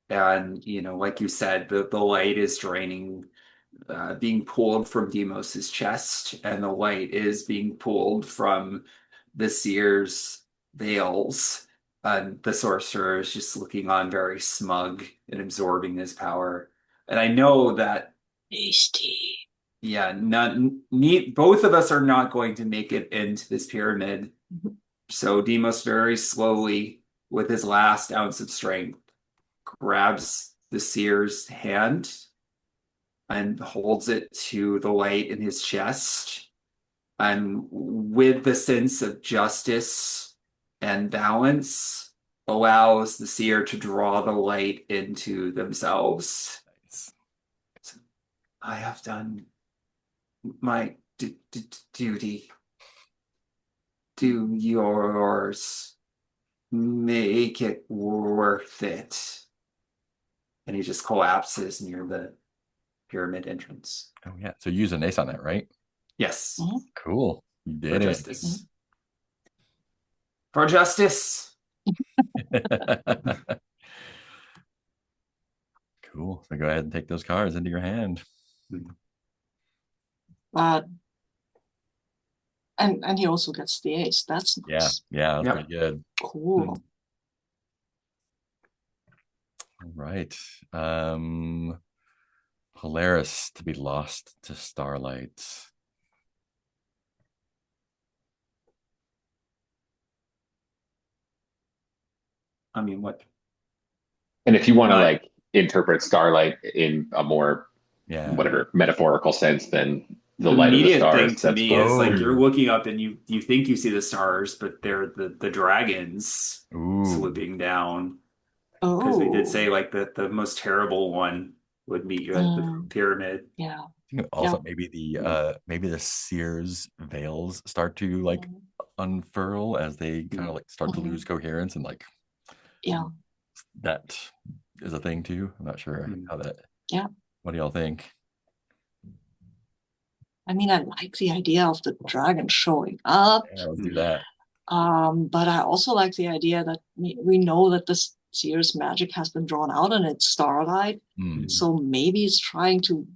And, like you said, the light is draining, being pulled from Demos's chest, and the light is being pulled from the seer's veils. And the sorcerer is just looking on very smug and absorbing his power. And I know that, Tasty. yeah, both of us are not going to make it into this pyramid. So Demos very slowly, with his last ounce of strength, grabs the seer's hand and holds it to the light in his chest. And with the sense of justice and balance, allows the seer to draw the light into themselves. Nice. I have done my duty. Do yours. Make it worth it. And he just collapses near the pyramid entrance. Oh yeah. So you use an ace on that, right? Yes. Mhm. Cool. You For did it. justice. For justice. Cool. So go ahead and take those cards into your hand. But and he also gets the ace. That's Yeah. nice. Yeah. That's Yep. pretty good. Cool. All right. Polaris to be lost to starlight. I mean, what? And if you want to Right. like interpret starlight in a more Yeah. whatever metaphorical sense than the The light of the immediate thing stars, to that's me fine is like too. you're looking up and you think you see the stars, but they're the dragons Ooh. swooping down. Because we did say Oh. like that the most terrible one would meet you at the pyramid. Yeah. I think also maybe the seer's veils start to like unfurl as they kind of like start to lose coherence, and like Yeah. that is a thing too. I'm not sure how that. Yeah. What do y'all think? I mean, I like the idea of the dragon showing up. Yeah, let's do that. But I also like the idea that we know that this seer's magic has been drawn out and it's starlight. Mm. So maybe it's trying to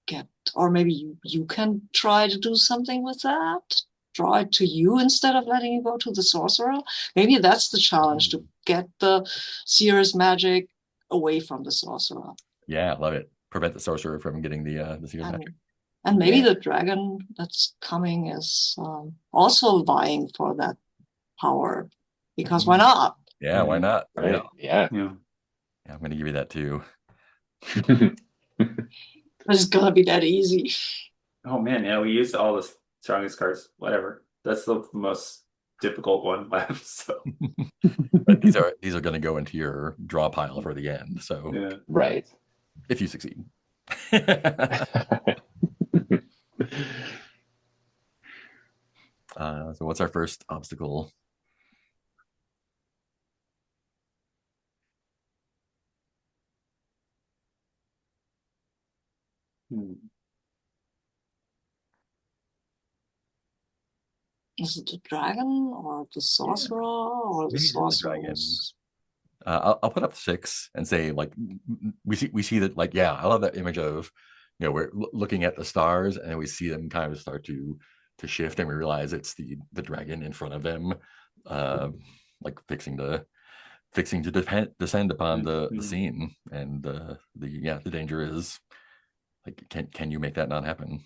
get, or maybe you can try to do something with that. Draw it to you instead of letting you go to the sorcerer. Maybe that's the challenge, to get the seer's magic away from the sorcerer. Yeah, love it. Prevent the sorcerer from getting the seer's magic. And maybe the dragon that's coming is also vying for that power, because why not? Yeah, why not? Right. Yeah. Yeah. Yeah, I'm gonna give you that too. It's gonna be that easy. Oh man, yeah, we used all the strongest cards. Whatever. That's the most difficult one left. So But these are going to go into your draw pile for the end. So yeah. Right. if you succeed. So what's our first obstacle? Is it the dragon or the sorcerer or the Maybe it is the dragon. sorceress? I'll put up 6 and say like we see that, like, yeah, I love that image of, we're looking at the stars and we see them kind of start to shift, and we realize it's the dragon in front of them, like fixing to descend upon the scene, and the danger is like, can you make that not happen?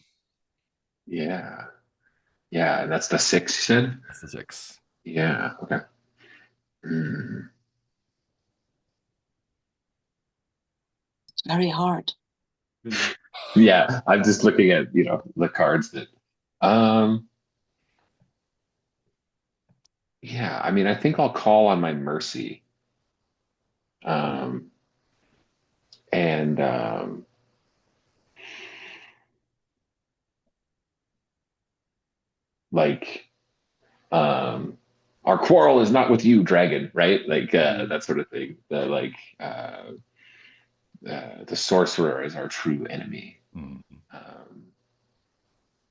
Yeah. Yeah, and that's the 6 you said? That's the 6. Yeah, okay. Mm. It's very hard. Yeah, I'm just looking at, the cards that yeah, I mean, I think I'll call on my mercy. And like our quarrel is not with you, dragon, right? Like that sort of thing. The sorcerer is our true enemy. Mm.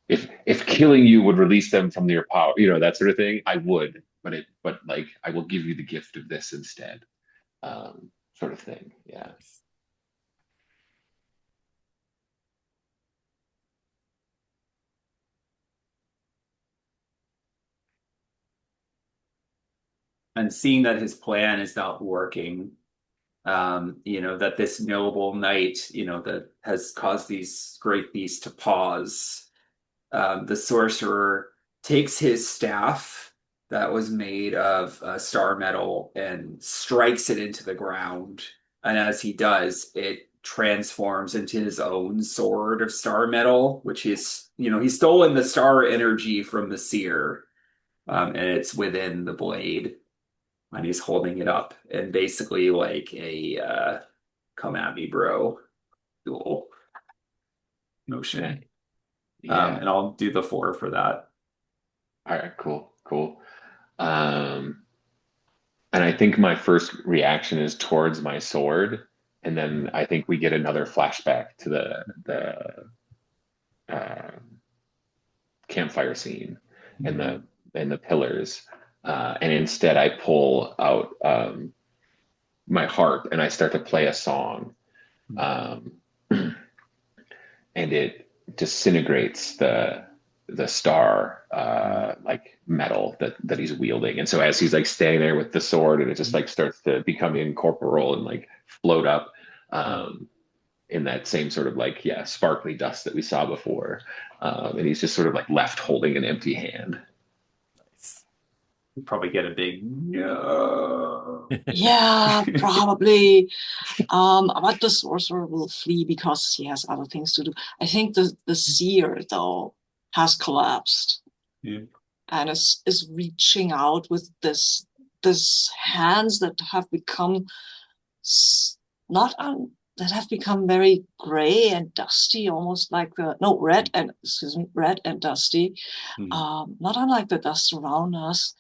If killing you would release them from your power, that sort of thing, I would. But like I will give you the gift of this instead, sort of thing. Yeah. Nice. And seeing that his plan is not working, that this noble knight, that has caused these great beasts to pause, the sorcerer takes his staff that was made of star metal and strikes it into the ground. And as he does, it transforms into his own sword of star metal, which is, he's stolen the star energy from the seer, and it's within the blade. And he's holding it up and basically like a come at me, bro, dual Yeah. motion. Yeah. And I'll do the 4 for that. All right. Cool. Cool. Um, and I think my first reaction is towards my sword, and then I think we get another flashback to the campfire scene and the pillars. And instead, I pull out my harp and I start to play a song, um, and it disintegrates the star like metal that he's wielding. And so as he's like standing there with the sword, and it just like starts to become incorporeal and like float up. In that same sort of like sparkly dust that we saw before, and he's just sort of like left holding an empty hand. Nice. Probably get a big no. Yeah, probably. But the sorcerer will flee because he has other things to do. I think the seer though has collapsed Yeah. and is reaching out with this hands that have become not that have become very gray and dusty, almost like red and dusty, not unlike the dust around us,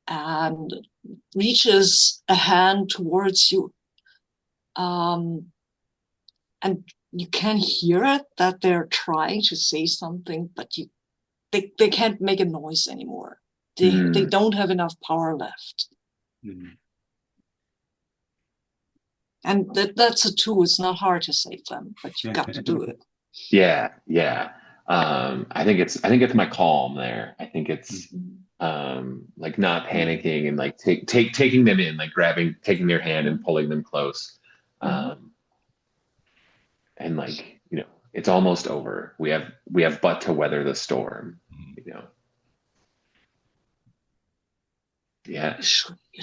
and reaches a hand towards you. And you can hear it that they're trying to say something, but they can't make a noise anymore. They don't have enough power left. And that's a tool. It's not hard to save them, but you've got to do it. Yeah, yeah. I think it's my calm there. I think it's like not panicking and like taking them in, like taking their hand and pulling them close. And like, it's almost over. We have but to weather the storm, you know. Yeah. You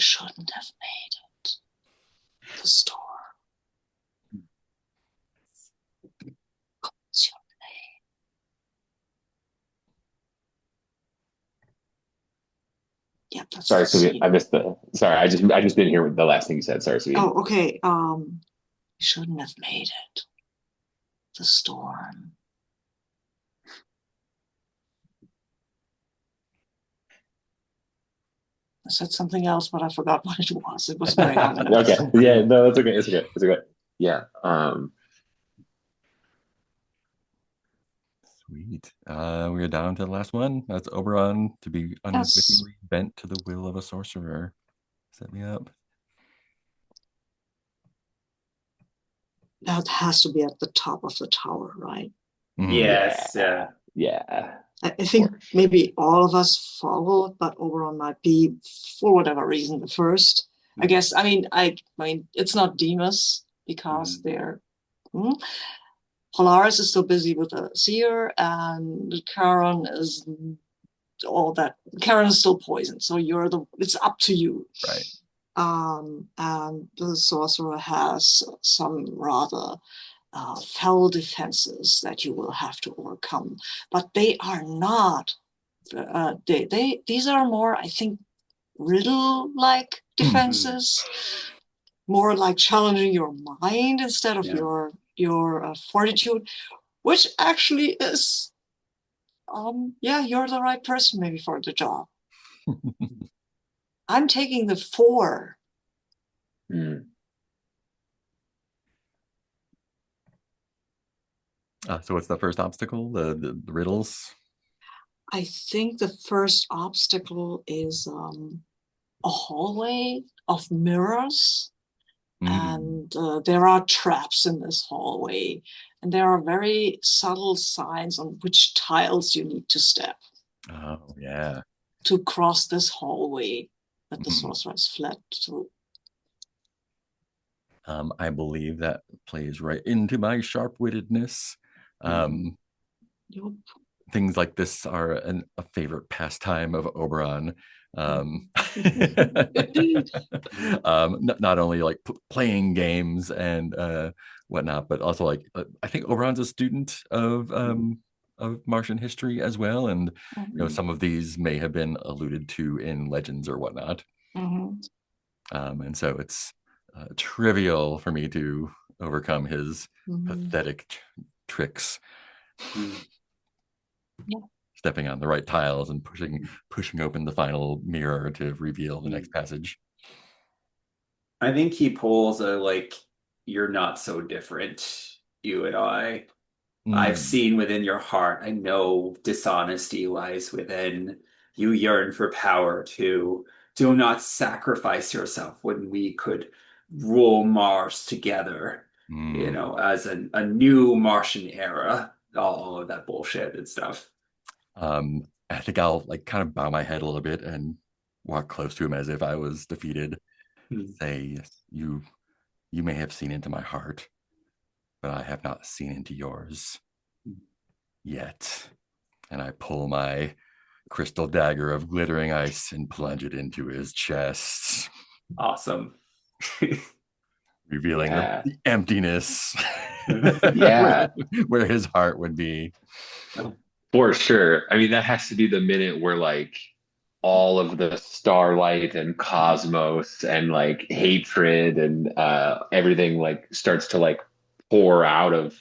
shouldn't have made it. The storm. It's your name. Yeah, that's Sorry, the Sylvia, scene. I missed the sorry, I just didn't hear the last thing you said. Sorry, Sylvia. Oh, okay. You shouldn't have made it. The storm. I said something else, but I forgot what it was. It was very Okay. ominous. Yeah, no, that's okay. It's okay. It's okay. Yeah. Sweet. We are down to the last one. That's Oberon to be Yes, unwittingly bent to the will of a sorcerer. Set me up. that has to be at the top of the tower, right? Yeah. Yes. Yeah. I think maybe all of us followed, but Oberon might be, for whatever reason, the first. I guess. I mean, it's not Demas because they're. Polaris is still busy with the seer, and Charon is all that. Charon is still poisoned, so it's up to you. Right. And the sorcerer has some rather fell defenses that you will have to overcome, but they are not. These are more, I think, riddle-like defenses, more like challenging your mind instead of your fortitude, which actually is, you're the right person maybe for the job. I'm taking the 4. So what's the first obstacle? The riddles? I think the first obstacle is a hallway of mirrors, Mm. and there are traps in this hallway, and there are very subtle signs on which tiles you need to step Oh, yeah. to cross this hallway that the Mhm. sorcerer has fled through. I believe that plays right into my sharp-wittedness. Um, Yup. Things like this are a favorite pastime of Oberon. Um, not only like playing games and whatnot, but also like I think Oberon's a student of Martian history as well, and some of these may have been alluded to in legends or whatnot. And so it's trivial for me to overcome his pathetic tricks, Yeah. stepping on the right tiles and pushing open the final mirror to reveal the next passage. I think he pulls a like, you're not so different, you and I. I've Mm, seen within your heart. I know dishonesty lies within. You yearn for power too. Do not sacrifice yourself when we could rule Mars together, mm. as a new Martian era, all of that bullshit and stuff. I think I'll like kind of bow my head a little bit and walk close to him as if I was defeated. Hmm. Say, "Yes, you may have seen into my heart, but I have not seen into yours yet." And I pull my crystal dagger of glittering ice and plunge it into his chest, Awesome. revealing Yeah. the emptiness Yeah, where his heart would be. for sure. I mean, that has to be the minute where like all of the starlight and cosmos and like hatred and everything like starts to like pour out of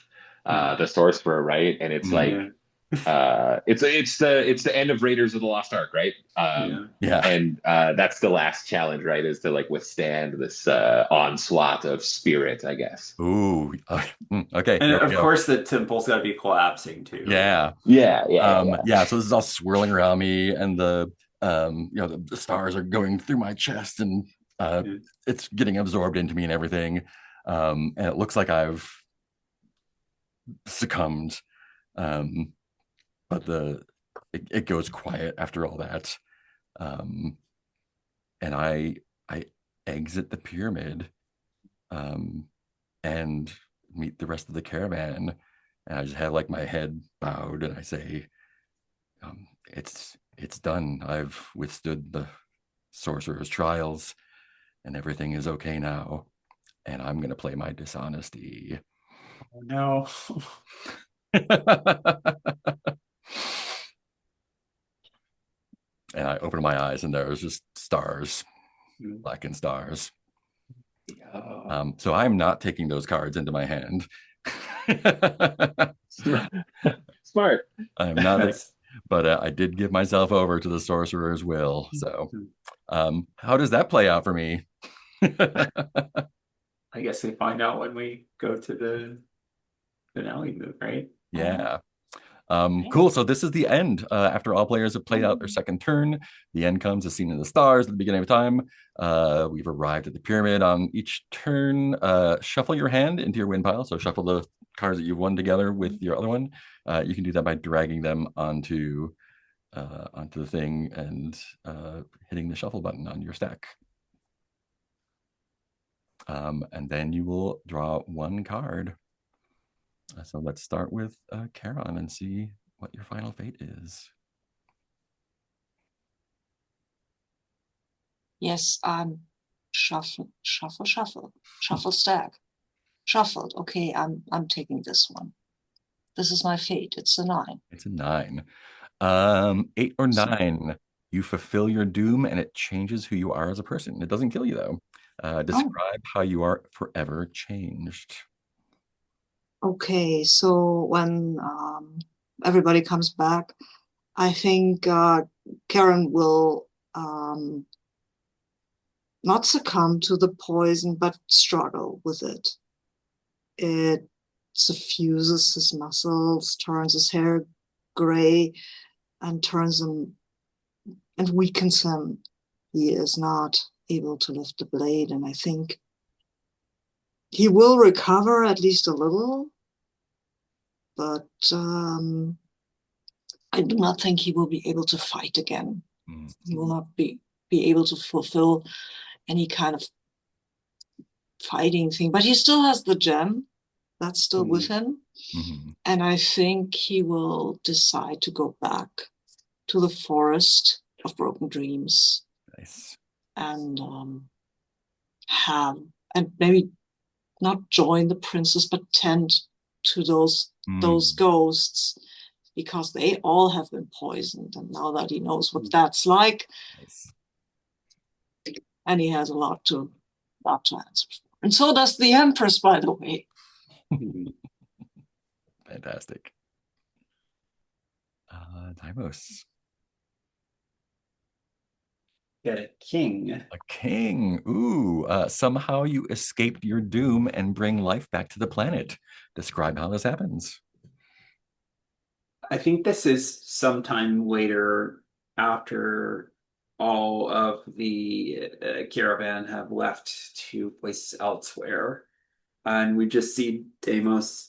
the sorcerer, right? And it's Mm, like Yeah. it's the end of Raiders of the Lost Ark, right? Yeah. yeah. And that's the last challenge, right? Is to like withstand this onslaught of spirit, I guess. Ooh. Okay. And There we of go. course the temple's got to be collapsing too. Yeah. Yeah, yeah, yeah. Yeah. So this is all swirling around me, and the stars are going through my chest, and Yeah. it's getting absorbed into me and everything. And it looks like I've succumbed. Um, but it goes quiet after all that. Um, and I exit the pyramid, um, and meet the rest of the caravan. And I just have like my head bowed, and I say, it's done. I've withstood the sorcerer's trials, and everything is okay now. And I'm gonna play my dishonesty. Oh no. And I open my eyes, and there's just stars, blackened stars. Yeah. So I'm not taking those cards into my hand. Smart. I'm not, That's but I did give myself over to the sorcerer's will. So, how does that play out for me? I guess we find out when we go to the finale move, right? Yeah. Cool. So this is the end. After all players have played out their second turn, the end comes as seen in the stars at the beginning of time. We've arrived at the pyramid on each turn. Shuffle your hand into your win pile. So shuffle the cards that you've won together with your other one. You can do that by dragging them onto the thing and hitting the shuffle button on your stack. And then you will draw one card. So let's start with Charon and see what your final fate is. Yes, I'm shuffle stack. Shuffled. Okay, I'm taking this one. This is my fate. It's a 9. It's a 9. 8 or So, 9. You fulfill your doom and it changes who you are as a person. It doesn't kill you though. oh, Describe how you are forever changed. okay. So when everybody comes back, I think Karen will not succumb to the poison, but struggle with it. It suffuses his muscles, turns his hair gray, and turns him and weakens him. He is not able to lift the blade, and I think he will recover at least a little, but I do not think he will be able to fight again. Mm. He will not be able to fulfill any kind of fighting thing, but he still has the gem that's still with him. Mm-hmm. And I think he will decide to go back to the forest of broken dreams. Nice. And have, and maybe not join the princess, but tend to those ghosts, because they all have been poisoned. And now that he knows what that's like, Nice. and he has a lot to answer for. And so does the Empress, by the way. Fantastic. Dimos. Get a king. A king. Ooh. Somehow you escaped your doom and bring life back to the planet. Describe how this happens. I think this is sometime later after all of the caravan have left to places elsewhere. And we just see Deimos,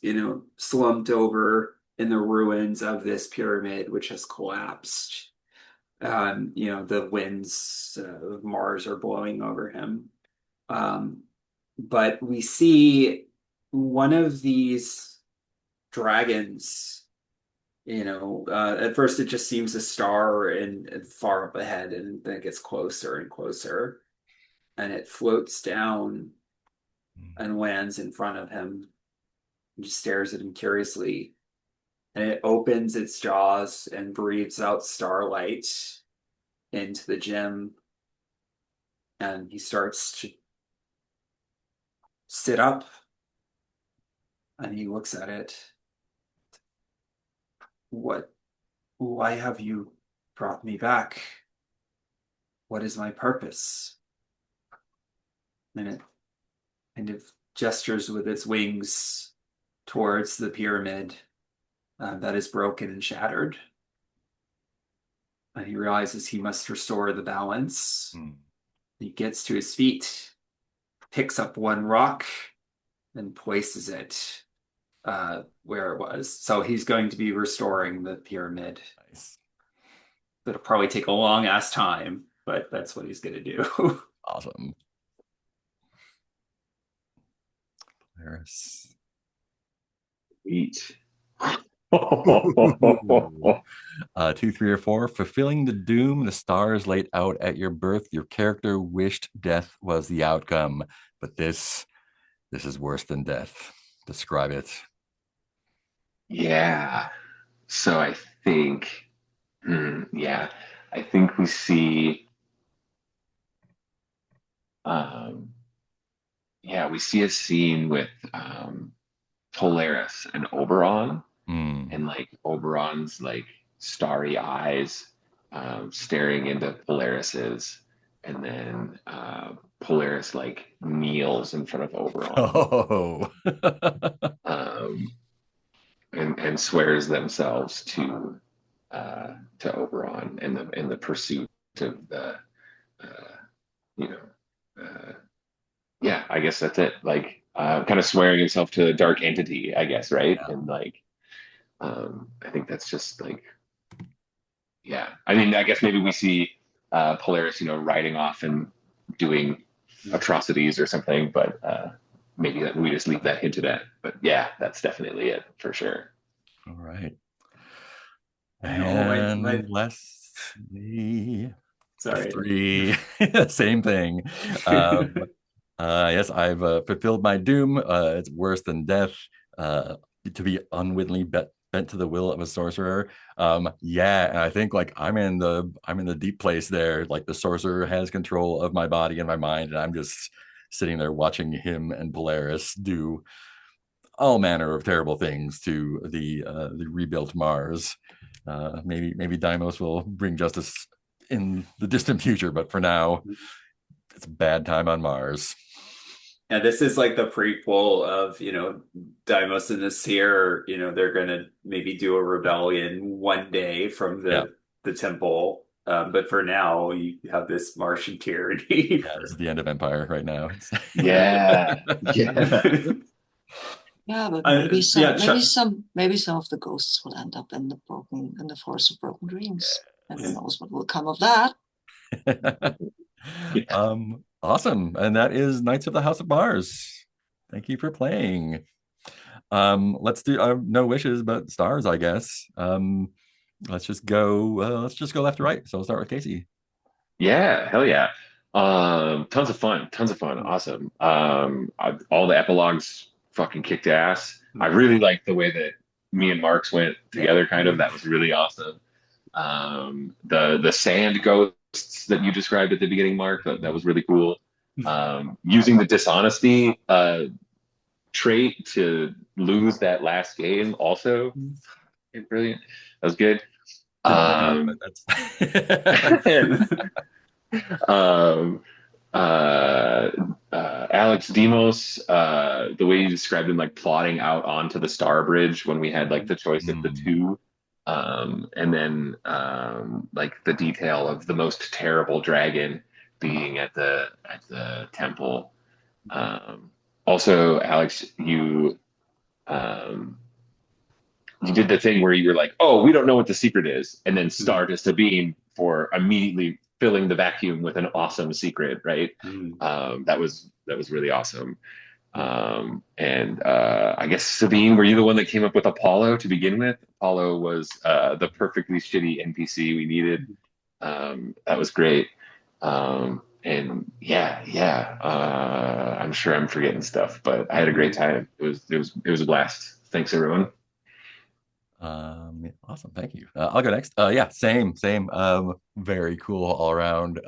slumped over in the ruins of this pyramid, which has collapsed. The winds of Mars are blowing over him. Um, but we see one of these dragons, at first it just seems a star and far up ahead, and then it gets closer and closer, and it floats down and lands in front of him and just stares at him curiously. And it opens its jaws and breathes out starlight into the gem. And he starts to sit up and he looks at it. Why have you brought me back? What is my purpose? And it kind of gestures with its wings towards the pyramid that is broken and shattered. And he realizes he must restore the balance. He gets to his feet, picks up one rock, and places it where it was. So he's going to be restoring the pyramid. Nice. It'll probably take a long ass time, but that's what he's going to do. Awesome. Paris. Sweet. 2, 3, or 4. Fulfilling the doom the stars laid out at your birth. Your character wished death was the outcome, but this is worse than death. Describe it. Yeah. So I think, I think we see, we see a scene with Polaris and Oberon, and like Oberon's like starry eyes staring into Polaris's, and then Polaris like kneels in front of Oberon. Oh. And swears themselves to Oberon in the pursuit of the I guess that's it. Like kind of swearing himself to a dark entity, I guess, right? Yeah. And like I think that's just like I mean, I guess maybe we see Polaris, riding off and doing atrocities or something, but maybe we just leave that hinted at. But yeah, that's definitely it for sure. All right. I And Leslie. Sorry. 3. Same thing. Yes, I've fulfilled my doom. It's worse than death. To be unwittingly bent to the will of a sorcerer. And I think like I'm in the deep place there. Like the sorcerer has control of my body and my mind, and I'm just sitting there watching him and Polaris do all manner of terrible things to the rebuilt Mars. Maybe Deimos will bring justice in the distant future, but for now, it's a bad time on Mars. And this is like the prequel of, Deimos and the Seer, they're gonna maybe do a rebellion one day from Yeah, the temple. But for now, you have this Martian tyranny yeah, this is for the end of Empire right now. Yeah, yeah. Yeah, but maybe yeah, some of the ghosts will end up in the forest of broken dreams. And who Yes. knows what will come of that. Yeah. Awesome. And that is Knights of the House of Mars. Thank you for playing. Let's do no wishes, but stars, I guess. Let's just go left to right. So we'll start with Casey. Yeah, hell yeah. Tons of fun, tons of fun. Awesome. All the epilogues fucking kicked ass. I really liked the way that me and Marks went yeah. together, kind of. That was really awesome. The sand ghosts that you described at the beginning, Mark, that was really cool. Using the dishonesty trait to lose that last game also brilliant. That was good. Didn't work out, but Um, that's um, Alex Demos, the way you described him, like plotting out onto the Star Bridge when we had like the choice of the two, and then like the detail of the most terrible dragon being at the temple. Um, Also, Alex, um, you did the thing where you're like, "Oh, we don't know what the secret is," and then start as Sabine for immediately filling the vacuum with an awesome secret, right? That was really awesome. And I guess Sabine, were you the one that came up with Apollo to begin with? Apollo was the perfectly shitty NPC we needed. That was great. And yeah, I'm sure I'm forgetting stuff, but I had a great time. It was a blast. Thanks, everyone. Awesome. Thank you. I'll go next. Yeah, same. Very cool all around.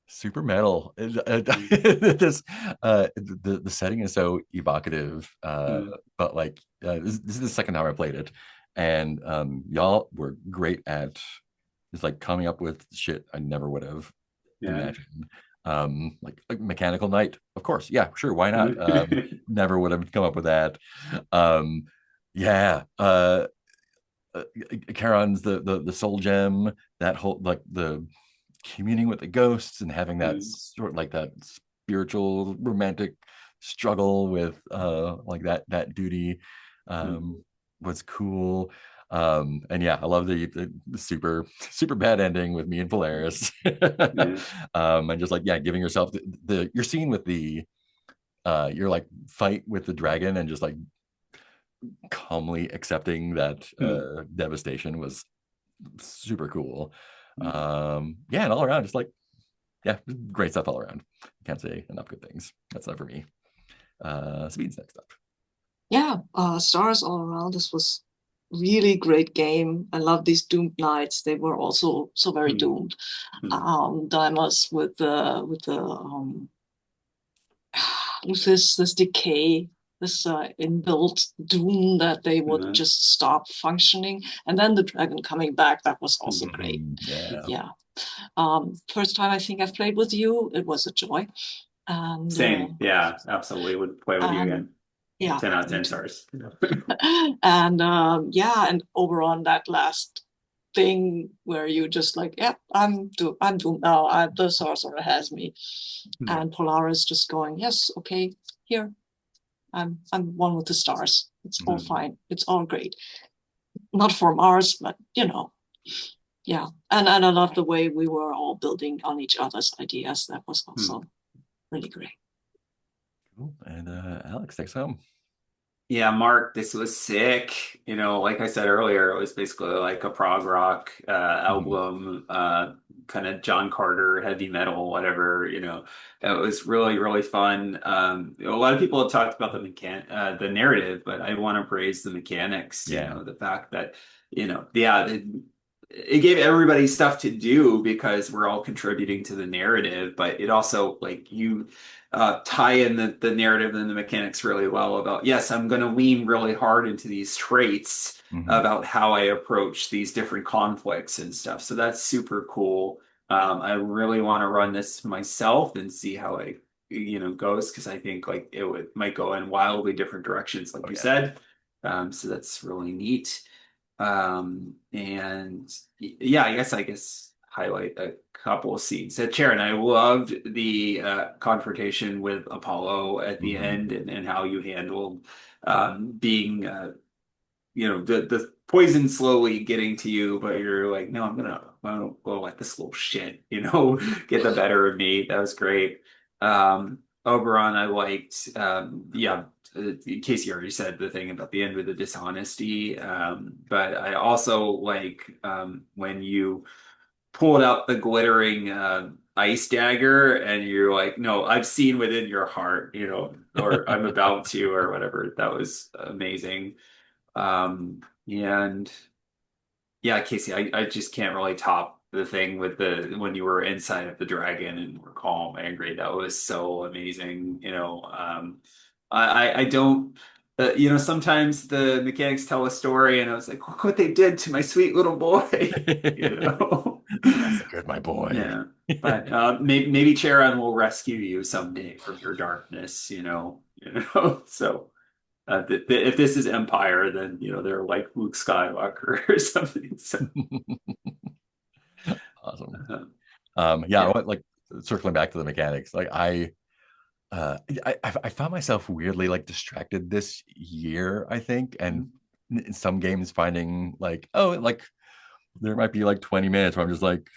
Super metal. This the setting is so evocative. But like this is the second time I played it, and y'all were great at just like coming up with shit I never would have Yeah. imagined. Like Mechanical Knight, of course. Yeah, sure. Why not? Never would have come up with that. Um, yeah. Charon's the soul gem, that whole like the communing with the ghosts and having that sort of like that spiritual romantic struggle with like that duty was cool. And yeah, I love the super bad ending with me and Polaris. And just like yeah, giving yourself the your scene with the your like fight with the dragon and just like calmly accepting that devastation was super cool. Yeah, and all around, just like yeah, great stuff all around. Can't say enough good things. That's not for me. Speed's next up. Yeah, stars all around. This was really great game. I love these doomed nights. They were also so very doomed. Dimers with this decay, this inbuilt doom that they would just stop functioning, and then the dragon coming back. That was also great. Yeah. Yeah. First time I think I've played with you, it was a joy. And Same. Yeah, absolutely. Would play with you again. Yeah. 10 out of 10 stars. And yeah, and over on that last thing where you just like, yep, I'm doomed now. The sorcerer has me. And Polaris just going, yes, okay, here. I'm one with the stars. It's all fine. It's all great. Not for Mars, but yeah. And I love the way we were all building on each other's ideas. That was also really great. Cool. And Alex, takes home. Yeah, Mark, this was sick. Like I said earlier, it was basically like a prog rock album, kind of John Carter, heavy metal, whatever. It was really, really fun. A lot of people have talked about the narrative, but I want to praise the mechanics. Yeah. The fact that, yeah, it gave everybody stuff to do because we're all contributing to the narrative, but it also like you tie in the narrative and the mechanics really well about, yes, I'm going to lean really hard into these traits about how I approach these different conflicts and stuff. So that's super cool. I really want to run this myself and see how I goes, because I think like might go in wildly different directions, like Oh you yeah. said. So that's really neat. And yeah, I guess highlight a couple of scenes. Sharon, I loved the confrontation with Apollo at the Mhm. end, and how you handled being the poison slowly getting to you, but you're like, no, I'm gonna let this little shit, get the better of me. That was great. Oberon, I liked. Yeah, Casey already said the thing about the end with the dishonesty. But I also like when you pulled out the glittering ice dagger, and you're like, no, I've seen within your heart, or I'm about to, or whatever. That was amazing. And yeah, Casey, I just can't really top the thing with the when you were inside of the dragon and were calm, angry. That was so amazing. I don't. Sometimes the mechanics tell a story, and I was like, look what they did to my sweet little boy. You know. That's good, my boy. Yeah, but maybe Charon will rescue you someday from your darkness. So. If this is Empire, then they're like Luke Skywalker or something. So Awesome. uh, Yeah, I yeah. went like circling back to the mechanics. Like I found myself weirdly like distracted this year, I think, and in some games finding like, oh, like there might be like 20 minutes where I'm just like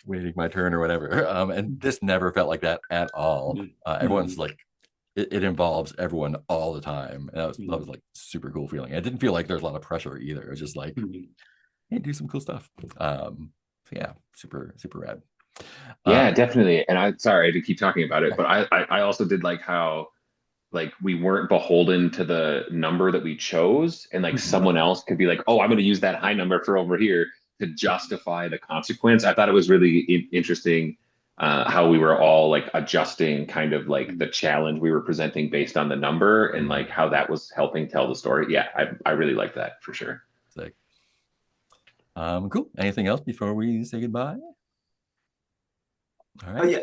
waiting my turn or whatever. And this never felt like that at all. Everyone's Mhm. like it involves everyone all the time. And that was like super cool feeling. It didn't feel like there's a lot of pressure either. It was just like, Mhm. hey, do some cool stuff. So yeah, super, super rad. Uh, Yeah, definitely. And I sorry to keep talking about it, but I also did like how like we weren't beholden to the number that we chose, and like Mhm. someone else could be like, oh, I'm going to use that high number for over here to justify the consequence. I thought it was really interesting how we were all like adjusting kind of like the challenge we were presenting based on the number, and like how that was helping tell the story. Yeah, I really like that for sure. sick. Cool. Anything else before we say goodbye? All Oh right. yeah.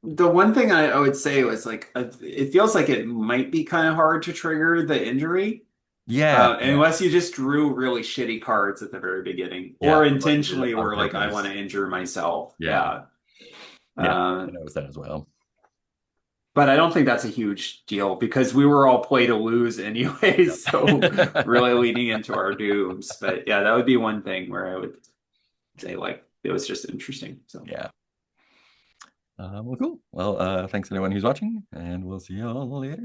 The one thing I would say was like it feels like it might be kind of hard to trigger the injury, Yeah, yeah, unless you just drew really shitty cards at the very beginning, yeah. or Like you did it intentionally on were like, I want purpose. to injure myself. Yeah, Yeah. yeah. Uh, I noticed that as well. But I don't think that's a huge deal because we were all play to lose anyway, so Yep. really leading into our dooms. But yeah, that would be one thing where I would say like it was just interesting. So Yeah. Well, cool. Well, thanks anyone who's watching, and we'll see you all later.